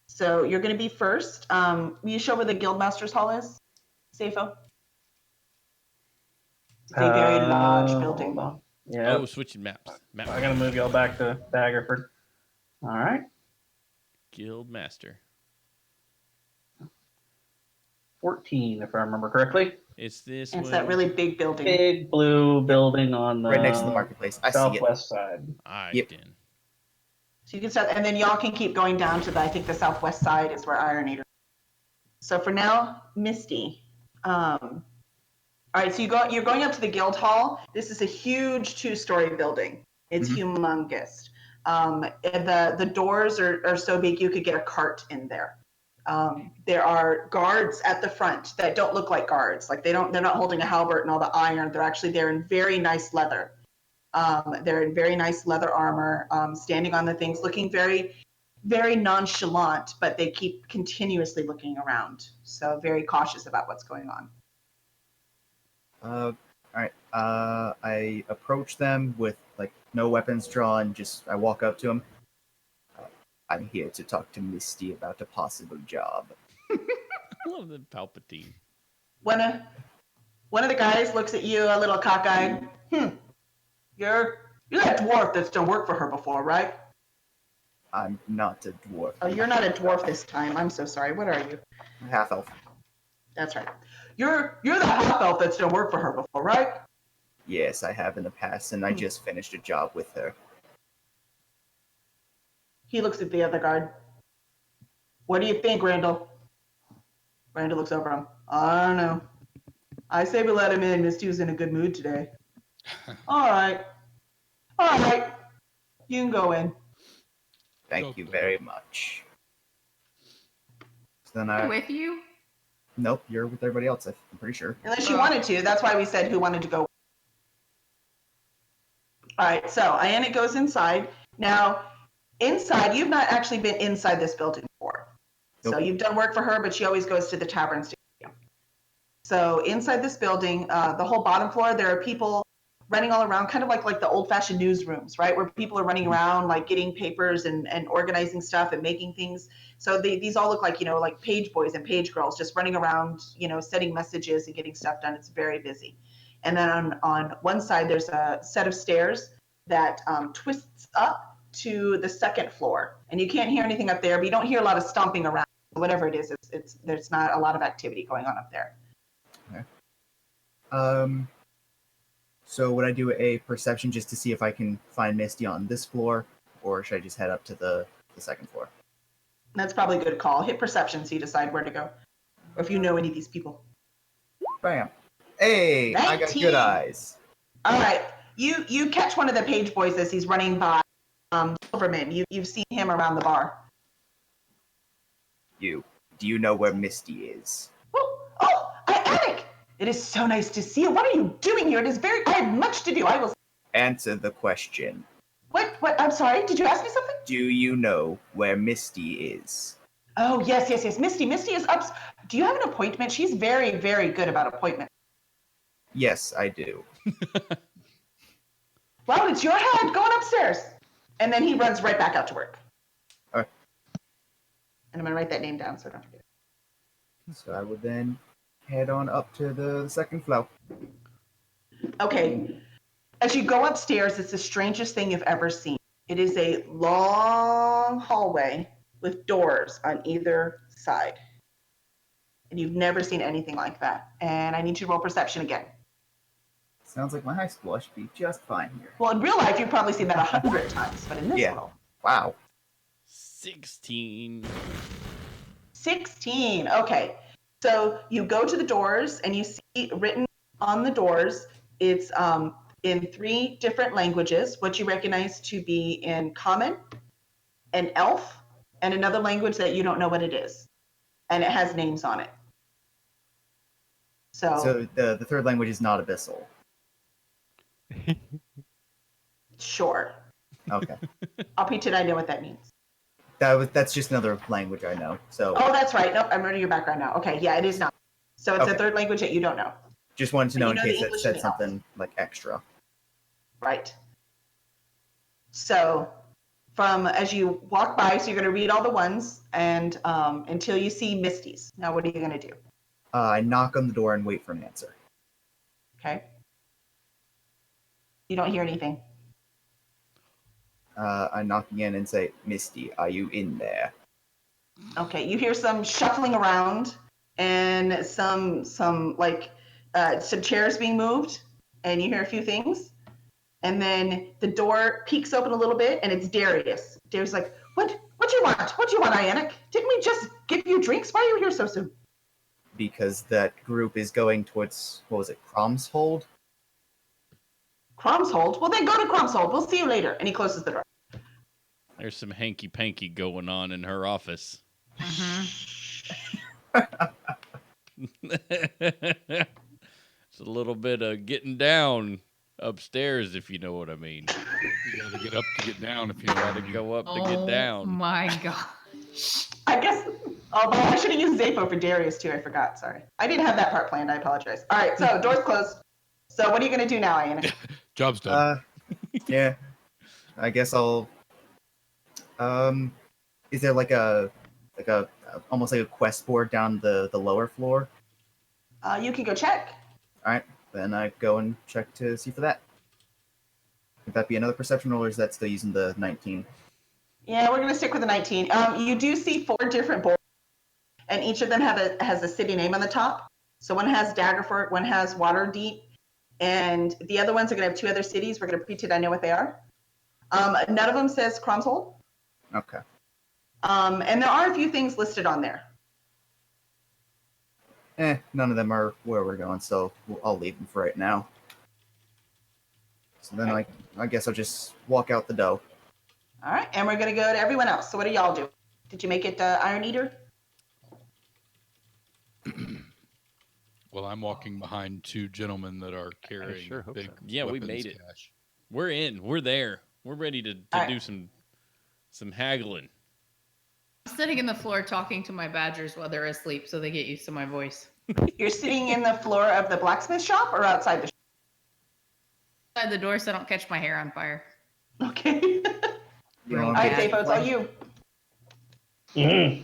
B: So you're going to be first. Will you show where the Guildmaster's Hall is, Safo? It's a very large building.
F: Hold on. Yeah.
A: Oh, switching maps. Map.
F: I gotta move y'all back to Daggerford. All right.
A: Guild Master.
F: 14, if I remember correctly.
A: It's this
B: It's
A: one.
B: that really big building.
F: Big blue building on the
G: Right next to the marketplace. I see it.
F: southwest side.
A: Alright,
G: Yep.
A: then.
B: So you can start, and then y'all can keep going down to I think the southwest side is where Iron Eater. So for now, Misty. All right, so you're going up to the Guild Hall. This is a huge 2-story building. It's humongous. The doors are so big you could get a cart in there. There are guards at the front that don't look like guards. Like they're not holding a halberd and all the iron. They're actually there in very nice leather. They're in very nice leather armor, standing on the things, looking very, very nonchalant, but they keep continuously looking around. So very cautious about what's going on.
G: All right. I approach them with like no weapons drawn. Just I walk up to them. I'm here to talk to Misty about a possible job.
A: I love the Palpatine.
B: One of the guys looks at you a little cockeyed. You're that dwarf that's done work for her before, right?
G: I'm not a dwarf.
B: Oh, you're not a dwarf this time. I'm so sorry. What are you?
G: Half elf.
B: That's right. You're the half elf that's done work for her before, right?
G: Yes, I have in the past, and I just finished a job with her.
B: He looks at the other guard. What do you think, Randall? Randall looks over him. I don't know. I say we let him in. Misty was in a good mood today. All right. All right. You can go in.
G: Thank you very much. So then
H: I'm with you.
G: Nope, you're with everybody else. I'm pretty sure.
B: Unless you wanted to. That's why we said who wanted to go. All right. So Ionic goes inside. Now, inside, you've not actually been inside this building before.
G: Nope.
B: So you've done work for her, but she always goes to the taverns to get you. So inside this building, the whole bottom floor, there are people running all around, kind of like the old-fashioned newsrooms, right? Where people are running around, like getting papers and organizing stuff and making things. So these all look like, like page boys and page girls just running around, sending messages and getting stuff done. It's very busy. And then on one side, there's a set of stairs that twists up to the second floor. And you can't hear anything up there, but you don't hear a lot of stomping around. Whatever it is, there's not a lot of activity going on up there.
G: Okay. So would I do a perception just to see if I can find Misty on this floor, or should I just head up to the second floor?
B: That's probably a good call. Hit perception so you decide where to go. Or if you know any of these people.
G: Bam. Hey, 19. I got good eyes.
B: All right. You catch one of the page boys as he's running by Silverman. You've seen him around the bar.
G: Do you know where Misty is?
B: Oh, Attic! It is so nice to see you. What are you doing here? I have much to do. I will
G: answer the question.
B: What? I'm sorry. Did you ask me something?
G: Do you know where Misty is?
B: Oh, yes. Misty is up. Do you have an appointment? She's very, very good about appointments.
G: Yes, I do.
B: Well, it's your head going upstairs. And then he runs right back out to work.
G: All right.
B: And I'm going to write that name down so I don't forget.
G: So I would then head on up to the second floor.
B: Okay. As you go upstairs, it's the strangest thing you've ever seen. It is a long hallway with doors on either side. And you've never seen anything like that. And I need you to roll perception again.
G: Sounds like my high school. I should be just fine here.
B: Well, in real life, you've probably seen that 100 times, but in this world.
G: Wow.
A: 16.
B: 16. Okay. So you go to the doors and you see written on the doors, it's in 3 different languages, what you recognize to be in Common, an Elf, and another language that you don't know what it is. And it has names on it. So
G: the third language is not Abyssal.
B: Sure.
G: Okay.
B: I'll pretend I know what that means.
G: That's just another language I know. So.
B: Oh, that's right. Nope, I'm reading your background now. Okay, yeah, it is not. So it's a third language that you don't know.
G: Just wanted to know in case it said something like extra.
B: Right. So as you walk by, so you're going to read all the ones and until you see Misty's. Now, what are you going to do?
G: I knock on the door and wait for an answer.
B: Okay. You don't hear anything.
G: I knock again and say, Misty, are you in there?
B: Okay, you hear some shuffling around and some chairs being moved, and you hear a few things. And then the door peeks open a little bit, and it's Darius. Darius is like, what do you want? What do you want, Ionic? Didn't we just give you drinks? Why are you here so soon?
G: Because that group is going towards, what was it, Cromshold?
B: Cromshold? Well, then go to Cromshold. We'll see you later. And he closes the door.
A: There's some hanky-panky going on in her office. It's a little bit of getting down upstairs, if you know what I mean.
E: You gotta get up to get down if you gotta
A: go up to get down.
H: Oh my gosh.
B: I guess, although I should have used Zappo for Darius too. I forgot. Sorry. I didn't have that part planned. I apologize. All right, so door's closed. So what are you going to do now, Ian?
E: Job's done.
G: Yeah. I guess I'll... is there like a almost like a quest board down the lower floor?
B: You can go check.
G: All right, then I go and check to see for that. Would that be another perception roll, or is that still using the 19?
B: Yeah, we're going to stick with the 19. You do see 4 different boards, and each of them has a city name on the top. So one has Daggerford, one has Waterdeep, and the other ones are going to have 2 other cities. We're going to pretend I know what they are. None of them says Cromshold.
G: Okay.
B: And there are a few things listed on there.
G: None of them are where we're going, so I'll leave them for right now. So then I guess I'll just walk out the door.
B: All right, and we're going to go to everyone else. So what do y'all do? Did you make it Iron Eater?
E: Well, I'm walking behind two gentlemen that are carrying
D: sure hope
E: big
D: so.
A: Yeah, we
E: weapons
A: made it.
E: cache.
A: We're in. We're there. We're ready to
B: All right.
A: do some haggling.
H: I'm sitting in the floor talking to my badgers while they're asleep, so they get used to my voice.
B: You're sitting in the floor of the blacksmith shop or outside the shop?
H: Outside the door so I don't catch my hair on fire.
B: Okay.
G: You know,
B: All
G: I'm
B: right,
G: getting-
B: Davo, it's all you.
F: Mhm.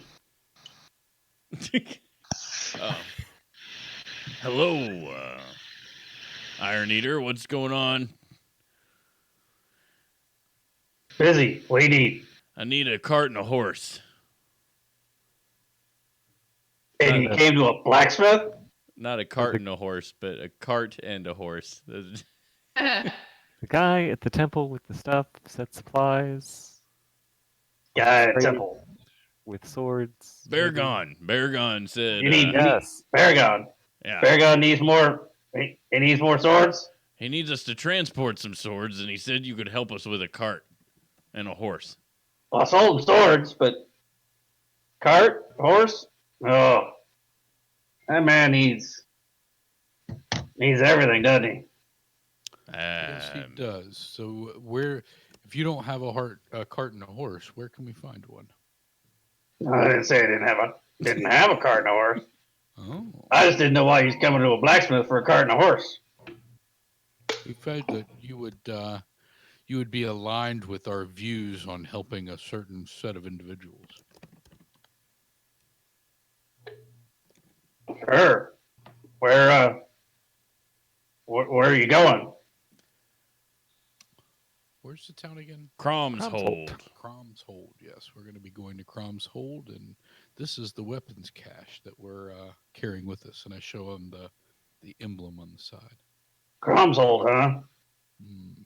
A: Hello, Iron Eater. What's going on?
F: Busy. What do you need?
A: I need a cart and a horse.
F: And you came to a blacksmith?
A: Not a cart and a horse, but a cart and a horse.
D: The guy at the temple with the stuff, set supplies,
F: Guy at
D: Great.
F: temple.
D: with swords.
A: Beargon said.
F: You need
D: Yes.
F: Paragon.
A: Yeah.
F: Paragon needs more. He needs more swords.
A: He needs us to transport some swords, and he said you could help us with a cart and a horse.
F: Well, I sold him swords, but cart, horse. Oh, that man needs everything, doesn't he?
E: Yes, he does. So if you don't have a cart and a horse, where can we find one?
F: I didn't say I didn't have a cart and a horse.
E: Oh,
F: I just didn't know why he's coming to a blacksmith for a cart and a horse.
E: we felt that you would be aligned with our views on helping a certain set of individuals.
F: Sure. Where are you going?
E: Where's the town again?
A: Crom's Hold.
E: Crom's Hold. Yes, we're going to be going to Crom's Hold, and this is the weapons cache that we're carrying with us. And I show them the emblem on the side.
F: Crom's Hold, huh?
E: Mm,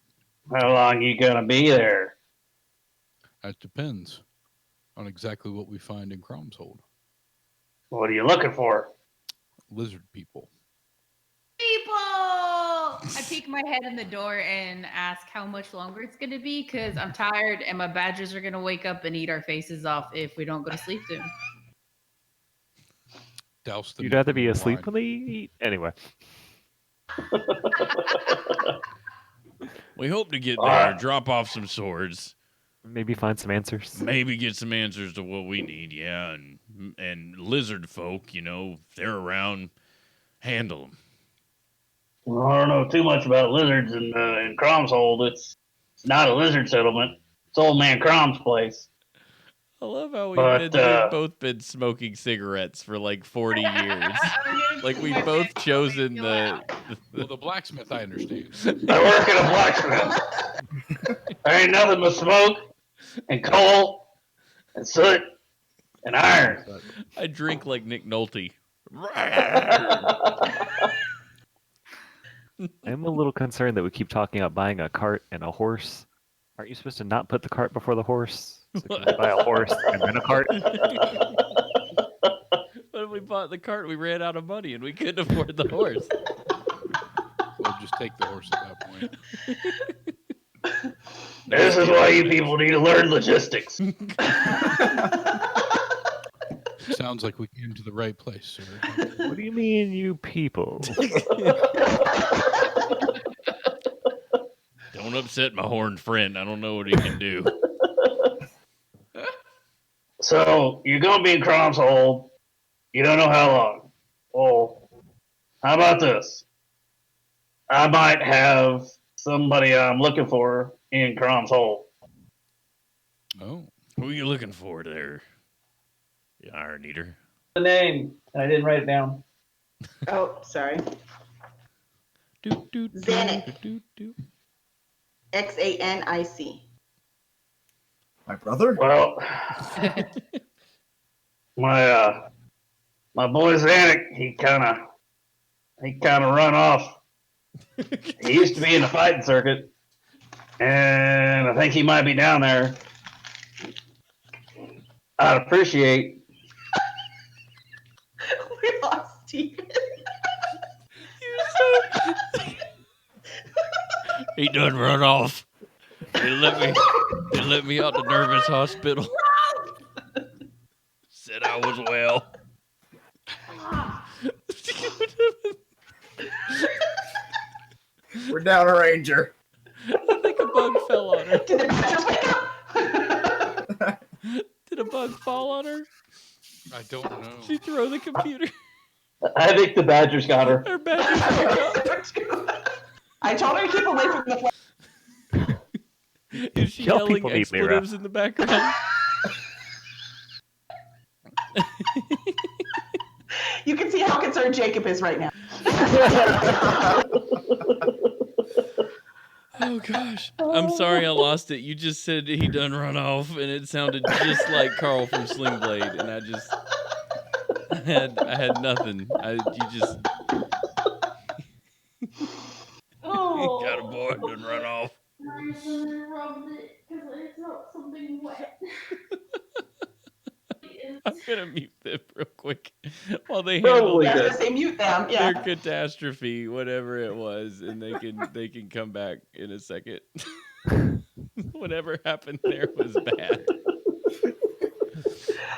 F: How long you gonna be there?
E: that depends on exactly what we find in Crom's Hold.
F: What are you looking for?
E: Lizard people.
H: People! I peek my head in the door and ask how much longer it's going to be because I'm tired and my badgers are going to wake up and eat our faces off if we don't go to sleep soon.
E: Douse them
D: You'd rather be
E: in
D: asleep
E: wine.
D: when they eat? Anyway.
A: We hope to get
F: All
A: there,
F: right.
A: drop off some swords,
D: Maybe find some answers.
A: maybe get some answers to what we need. Yeah, and lizard folk, if they're around, handle them.
F: Well, I don't know too much about lizards in Crom's Hold. It's not a lizard settlement. It's old man Crom's place.
A: I love how
F: But,
A: we've both been smoking cigarettes for like 40 years. Like we've both chosen the
E: Well, the blacksmith, I understand.
F: I work at a blacksmith. There ain't nothing but smoke and coal and soot and iron.
A: I drink like Nick Nolte.
D: I'm a little concerned that we keep talking about buying a cart and a horse. Aren't you supposed to not put the cart before the horse? So can we buy a horse and then a cart?
A: When we bought the cart, we ran out of money and we couldn't afford the horse.
E: We'll just take the horse at that point.
F: This is why you people need to learn logistics.
E: Sounds like we came to the right place, sir.
D: What do you mean, you people?
A: Don't upset my horned friend. I don't know what he can do.
F: So you're gonna be in Crom's Hold. You don't know how long. Well, how about this? I might have somebody I'm looking for in Crom's Hold.
E: Oh,
A: Who are you looking for there, you Iron Eater?
F: The name. I didn't write it down.
B: Oh, sorry. Xanic. Xanic.
G: My brother?
F: Well, my boy Xanic, he kind of run off. He used to be in the fighting circuit, and I think he might be down there. I'd appreciate.
B: We lost Steven.
A: He done run off. They let me out the nervous hospital. Said I was well.
G: We're down a ranger.
A: I think a bug fell on her.
B: Did the badgers wake up?
A: Did a bug fall on her?
E: I don't know.
A: She throw the computer.
F: I think the Badgers got her.
A: Her badgers woke up.
B: I told her to keep away from the flag.
A: Is she
D: Kill
A: yelling
D: people need me, Ralph.
A: expletives in the background?
B: You can see how concerned Jacob is right now.
A: Oh gosh. I'm sorry I lost it. You just said he done run off and it sounded just like Carl from Sling Blade and I had nothing. You just
H: Oh.
A: got a boy and done run off.
H: I accidentally rubbed it because I felt something wet.
A: I'm gonna mute them real quick while they handle
F: Probably
B: Yeah, I was
F: good.
B: gonna say mute them. Yeah.
A: their catastrophe, whatever it was, and they can come back in a second. Whatever happened there was bad.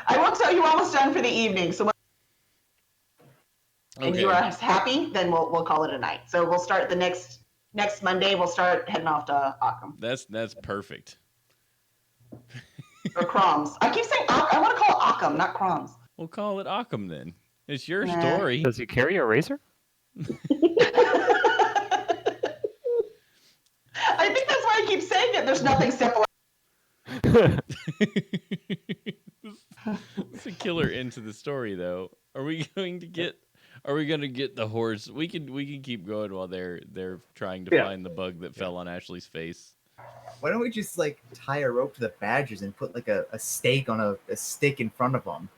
B: I will tell you, we're almost done for the evening. So, and you are happy, then we'll call it a night. So we'll start the next Monday. We'll start heading off to Occam
A: That's perfect.
B: or Croms. I keep saying I want to call it Occam, not Croms.
A: We'll call it Occam then. It's your
B: Nah.
A: story.
D: Does he carry a razor?
B: I think that's why I keep saying it. There's nothing simple.
A: It's a killer into the story, though. Are we going to get the horse? We can keep going while they're trying to find the bug that fell on Ashley's face.
G: Why don't we just like tie a rope to the badgers and put like a stake on a stick in front of them?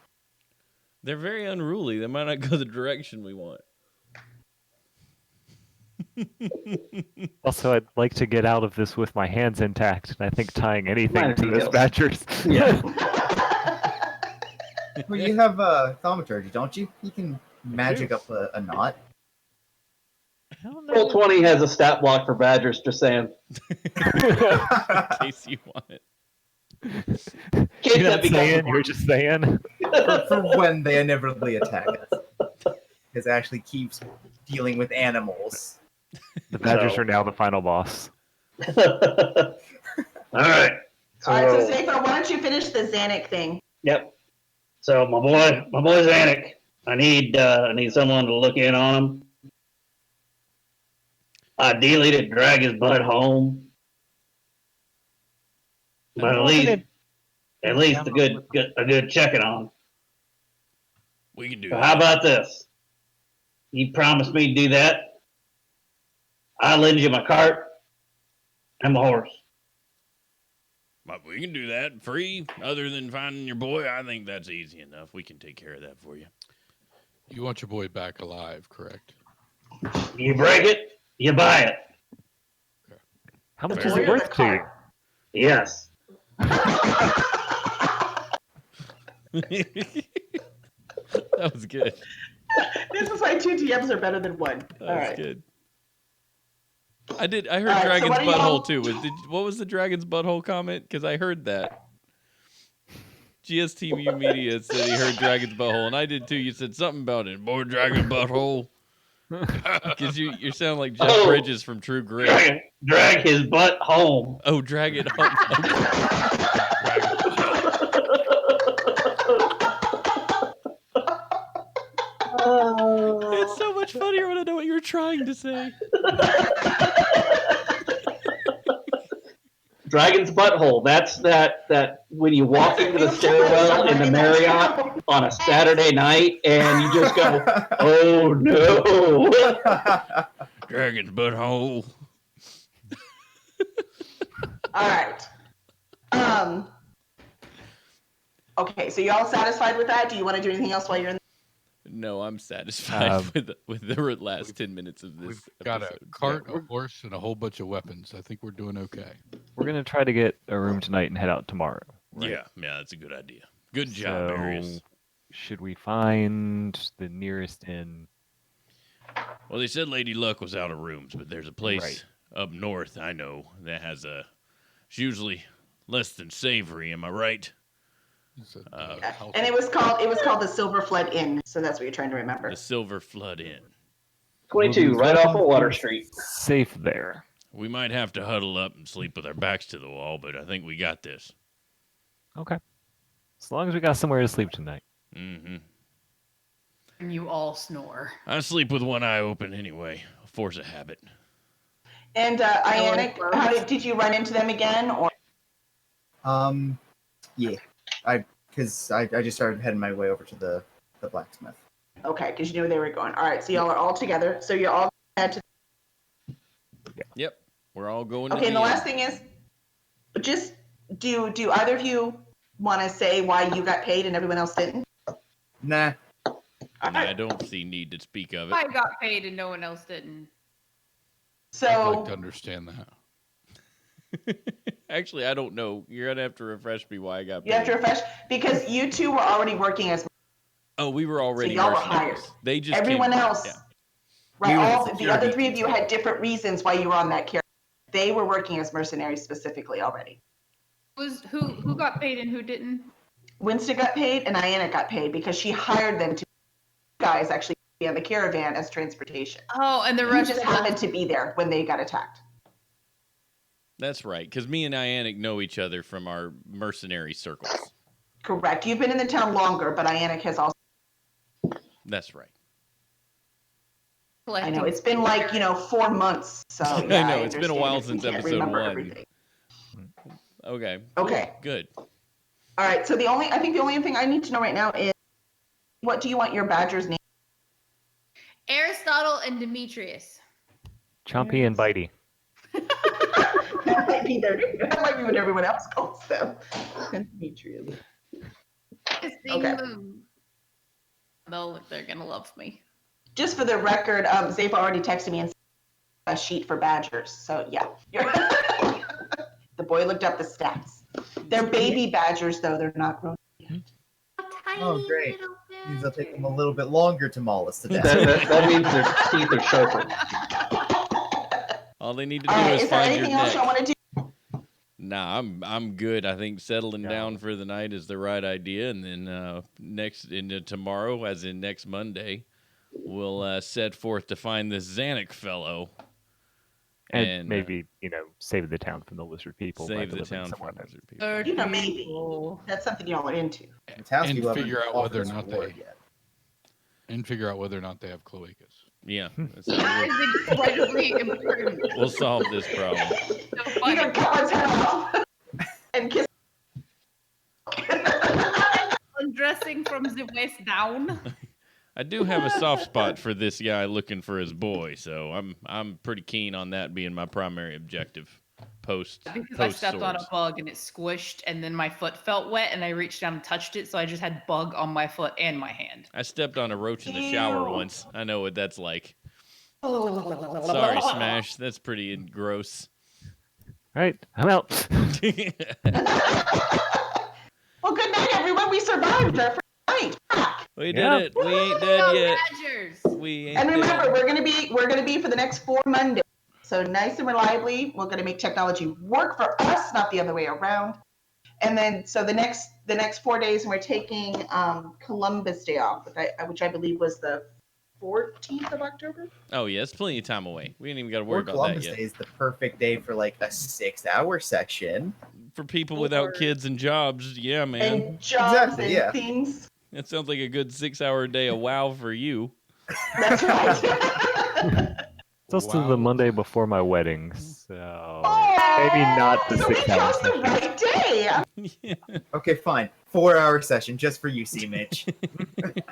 A: They're very unruly. They might not go the direction we want.
D: Also, I'd like to get out of this with my hands intact, and I think tying anything
F: Minor
D: to this
F: details.
D: badgers.
F: Yeah.
G: Well, you have thaumaturgy, don't you? You can magic up a knot.
D: I don't know.
F: Roll 20 has a stat block for Badgers, just saying.
A: In case you want it.
F: In case
D: You're
F: that
D: not
F: becomes
D: saying, you're just saying.
G: for when they inevitably attack us. Because Ashley keeps dealing with animals.
D: The badgers
F: So-
D: are now the final boss.
F: All right.
B: All right, so
F: So,
B: Zephyr, why don't you finish the Xanic thing?
F: yep. So my boy Zanuck, I need someone to look in on him. Ideally to drag his butt home. But at least a good checking on him.
A: We can do
F: So
A: that.
F: how about this? You promise me to do that? I'll lend you my cart and my horse.
A: But we can do that free. Other than finding your boy, I think that's easy enough. We can take care of that for you.
E: You want your boy back alive, correct?
F: You break it, you buy it.
D: How much
A: Fair.
D: is
B: Boy
D: it
B: or
D: worth
B: the
D: to you?
B: cart?
F: Yes.
A: That was good.
B: This is why 2 DMs are better than 1.
A: That
B: All
A: was
B: right.
A: good. I heard
B: All right, so
A: Dragon's
B: what do y'all-
A: butthole too. What was the Dragon's butthole comment? Because I heard that. GSTU Media said he heard Dragon's butthole, and I did too. You said something about it. Boy, Dragon butthole. Because you sound like Jeff
F: Oh.
A: Bridges from True Grit.
F: Drag his butt home.
A: Oh, drag it home. It's so much funnier when I know what you're trying to say.
F: Dragon's butthole. That's that when you walk into the stairwell in the Marriott on a Saturday night and you just go, oh no.
A: Dragon's butthole.
B: All right. Okay, so you all satisfied with that? Do you want to do anything else while you're in?
A: No, I'm satisfied with the last 10 minutes of this.
E: We've got a
A: episode.
E: cart,
A: Yeah.
E: a horse, and a whole bunch of weapons. I think we're doing okay.
D: We're gonna try to get a room tonight and head out tomorrow. Right?
A: Yeah, that's a good idea. Good job,
D: So,
A: Arius.
D: should we find the nearest inn?
A: Well, they said Lady Luck was out of rooms, but there's a place
D: Right.
A: up north I know that has a. It's usually less than savory. Am I right?
E: It's a,
B: Yeah. And it was called the Silver Flood Inn. So that's what you're trying to remember.
A: The Silver Flood Inn.
F: 22, right off of Water Street.
D: Safe there.
A: We might have to huddle up and sleep with our backs to the wall, but I think we got this.
D: Okay. As long as we got somewhere to sleep tonight.
A: Mm-hmm.
H: And you all snore.
A: I sleep with one eye open anyway. Force of habit.
B: And Ionic, did you run into them again, or?
G: Yeah, because I just started heading my way over to the blacksmith.
B: Okay, because you knew where they were going. All right, so y'all are all together. So you're all head to.
A: Yep. We're all going to
B: Okay, and the
A: inn.
B: last thing is, just do either of you want to say why you got paid and everyone else didn't?
G: Nah.
A: I don't see need to speak of it.
H: I got paid and no one else didn't.
E: I'd like to
B: So
E: understand that.
A: Actually, I don't know. You're going to have to refresh me why I got paid.
B: you have to refresh because you two were already working as
A: Oh, we were already
B: y'all were
A: mercenaries.
B: hired.
A: They just
B: everyone
A: came,
B: else.
A: yeah.
B: Right,
G: We were
B: all
G: the
B: the other
G: security
B: three of you
G: team.
B: had different reasons why you were on that character. They were working as mercenaries specifically already.
H: Who got paid and who didn't?
B: Winston got paid and Iana got paid because she hired them to guys actually be on the caravan as transportation.
H: Oh, and the
B: You
H: rest
B: just
H: of us.
B: happened to be there when they got attacked.
A: That's right, because me and Ianic know each other from our mercenary circles.
B: Correct. You've been in the town longer, but Ianic has also.
A: That's right.
B: I know it's been like 4 months, so yeah,
A: I know, it's been a
B: understand
A: while
B: if you
A: since
B: can't
A: episode
B: remember
A: 1.
B: everything.
A: Okay.
B: Okay.
A: Cool. Good.
B: All right. So I think the only thing I need to know right now is, what do you want your badger's name?
H: Aristotle and Demetrius.
D: Chompy and Bitey.
B: That might be what everyone else calls them. Demetrius.
H: Okay.
B: Okay.
H: Though they're gonna love me.
B: Just for the record, Zape already texted me and sent a sheet for badgers. So yeah, the boy looked up the stats. They're baby badgers, though they're not grown.
G: Oh, great. Means it'll take them a little bit longer to maul us to death.
F: That means their teeth are sharper.
A: All they need to do
B: All right.
A: is
B: Is there
A: find your
B: anything else
A: neck.
B: y'all want to do?
A: Nah, I'm good. I think settling down for the night is the right idea, and then tomorrow, as in next Monday, we'll set forth to find this Xanac fellow.
D: And maybe, save the town from the lizard people. by
A: Save the
D: delivering
A: town
D: some
A: from
D: weapons.
A: lizard people.
B: Maybe that's something y'all are into.
G: Matowski
E: And
G: haven't
E: figure out
G: offered
E: whether or
G: us
E: not
G: reward
E: they-
G: yet.
E: And figure out whether or not they have cloacas.
A: Yeah,
H: That is incredibly important.
A: we'll solve this problem.
H: So
B: You
H: funny.
B: can cut one's head off and kiss.
H: Undressing from the waist down.
A: I do have a soft spot for this guy looking for his boy, so I'm pretty keen on that being my primary objective. Post
H: Because I stepped on a bug and it squished, and then my foot felt wet, and I reached down and touched it, so I just had bug on my foot and my hand.
A: I stepped on a roach in the shower
B: Ew.
A: once. I know what that's like. Sorry, Smash. That's pretty gross.
D: All right, I'm out.
B: Well, good night, everyone. We survived our first night.
A: We did
D: Yep.
A: it. We ain't
H: Go
A: dead yet.
H: Badgers!
A: We ain't
B: And remember,
A: dead.
B: we're gonna be for the next 4 Mondays. So nice and reliably, we're gonna make technology work for us, not the other way around. And then, so the next 4 days, we're taking Columbus Day off, which I believe was the 14th of October.
A: Oh yeah, it's plenty of time away. We ain't even got to worry
G: Or
A: about
G: Columbus
A: that yet.
G: Day is the perfect day for like a 6-hour section.
A: For people without
H: Or-
A: kids and jobs, yeah, man.
B: And jobs
G: Exactly,
B: and
G: yeah.
B: things.
A: That sounds like a good 6-hour day of WoW for you.
B: That's right.
D: It's also
E: Wow.
D: the Monday before my wedding, so
B: Oh,
D: maybe not the
B: so we
D: 6-hour
B: chose the
D: session.
B: right day.
A: Yeah.
G: Okay, fine. 4-hour session just for you, C. Mitch.
H: Going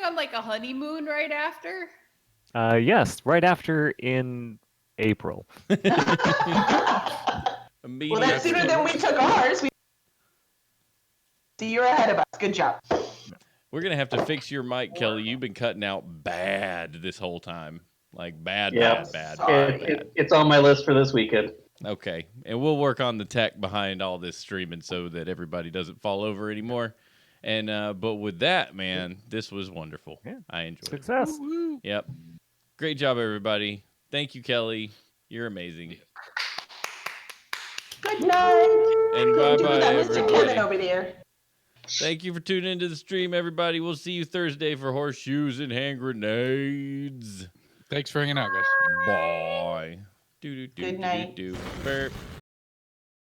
H: on like a honeymoon right after?
D: Yes, right after in April.
B: Well, that's sooner than we took ours. So you're ahead of us. Good job.
A: We're gonna have to fix your mic, Kelly. You've been cutting out bad this whole time. Like bad,
F: Yeah.
A: bad.
B: Sorry.
A: bad.
F: It's on my list for this weekend.
A: Okay, and we'll work on the tech behind all this streaming so that everybody doesn't fall over anymore. And but with that, man, this was wonderful.
D: Yeah.
A: I enjoyed it.
D: Success.
A: Yep. Great job, everybody. Thank you, Kelly. You're amazing.
B: Good night.
A: And
B: Couldn't do
A: bye-bye,
B: without Mr.
A: everybody.
B: Kevin over there.
A: Thank you for tuning into the stream, everybody. We'll see you Thursday for horseshoes and hand grenades.
E: Thanks for hanging out, guys.
A: Bye.
B: Good night.
A: Burp.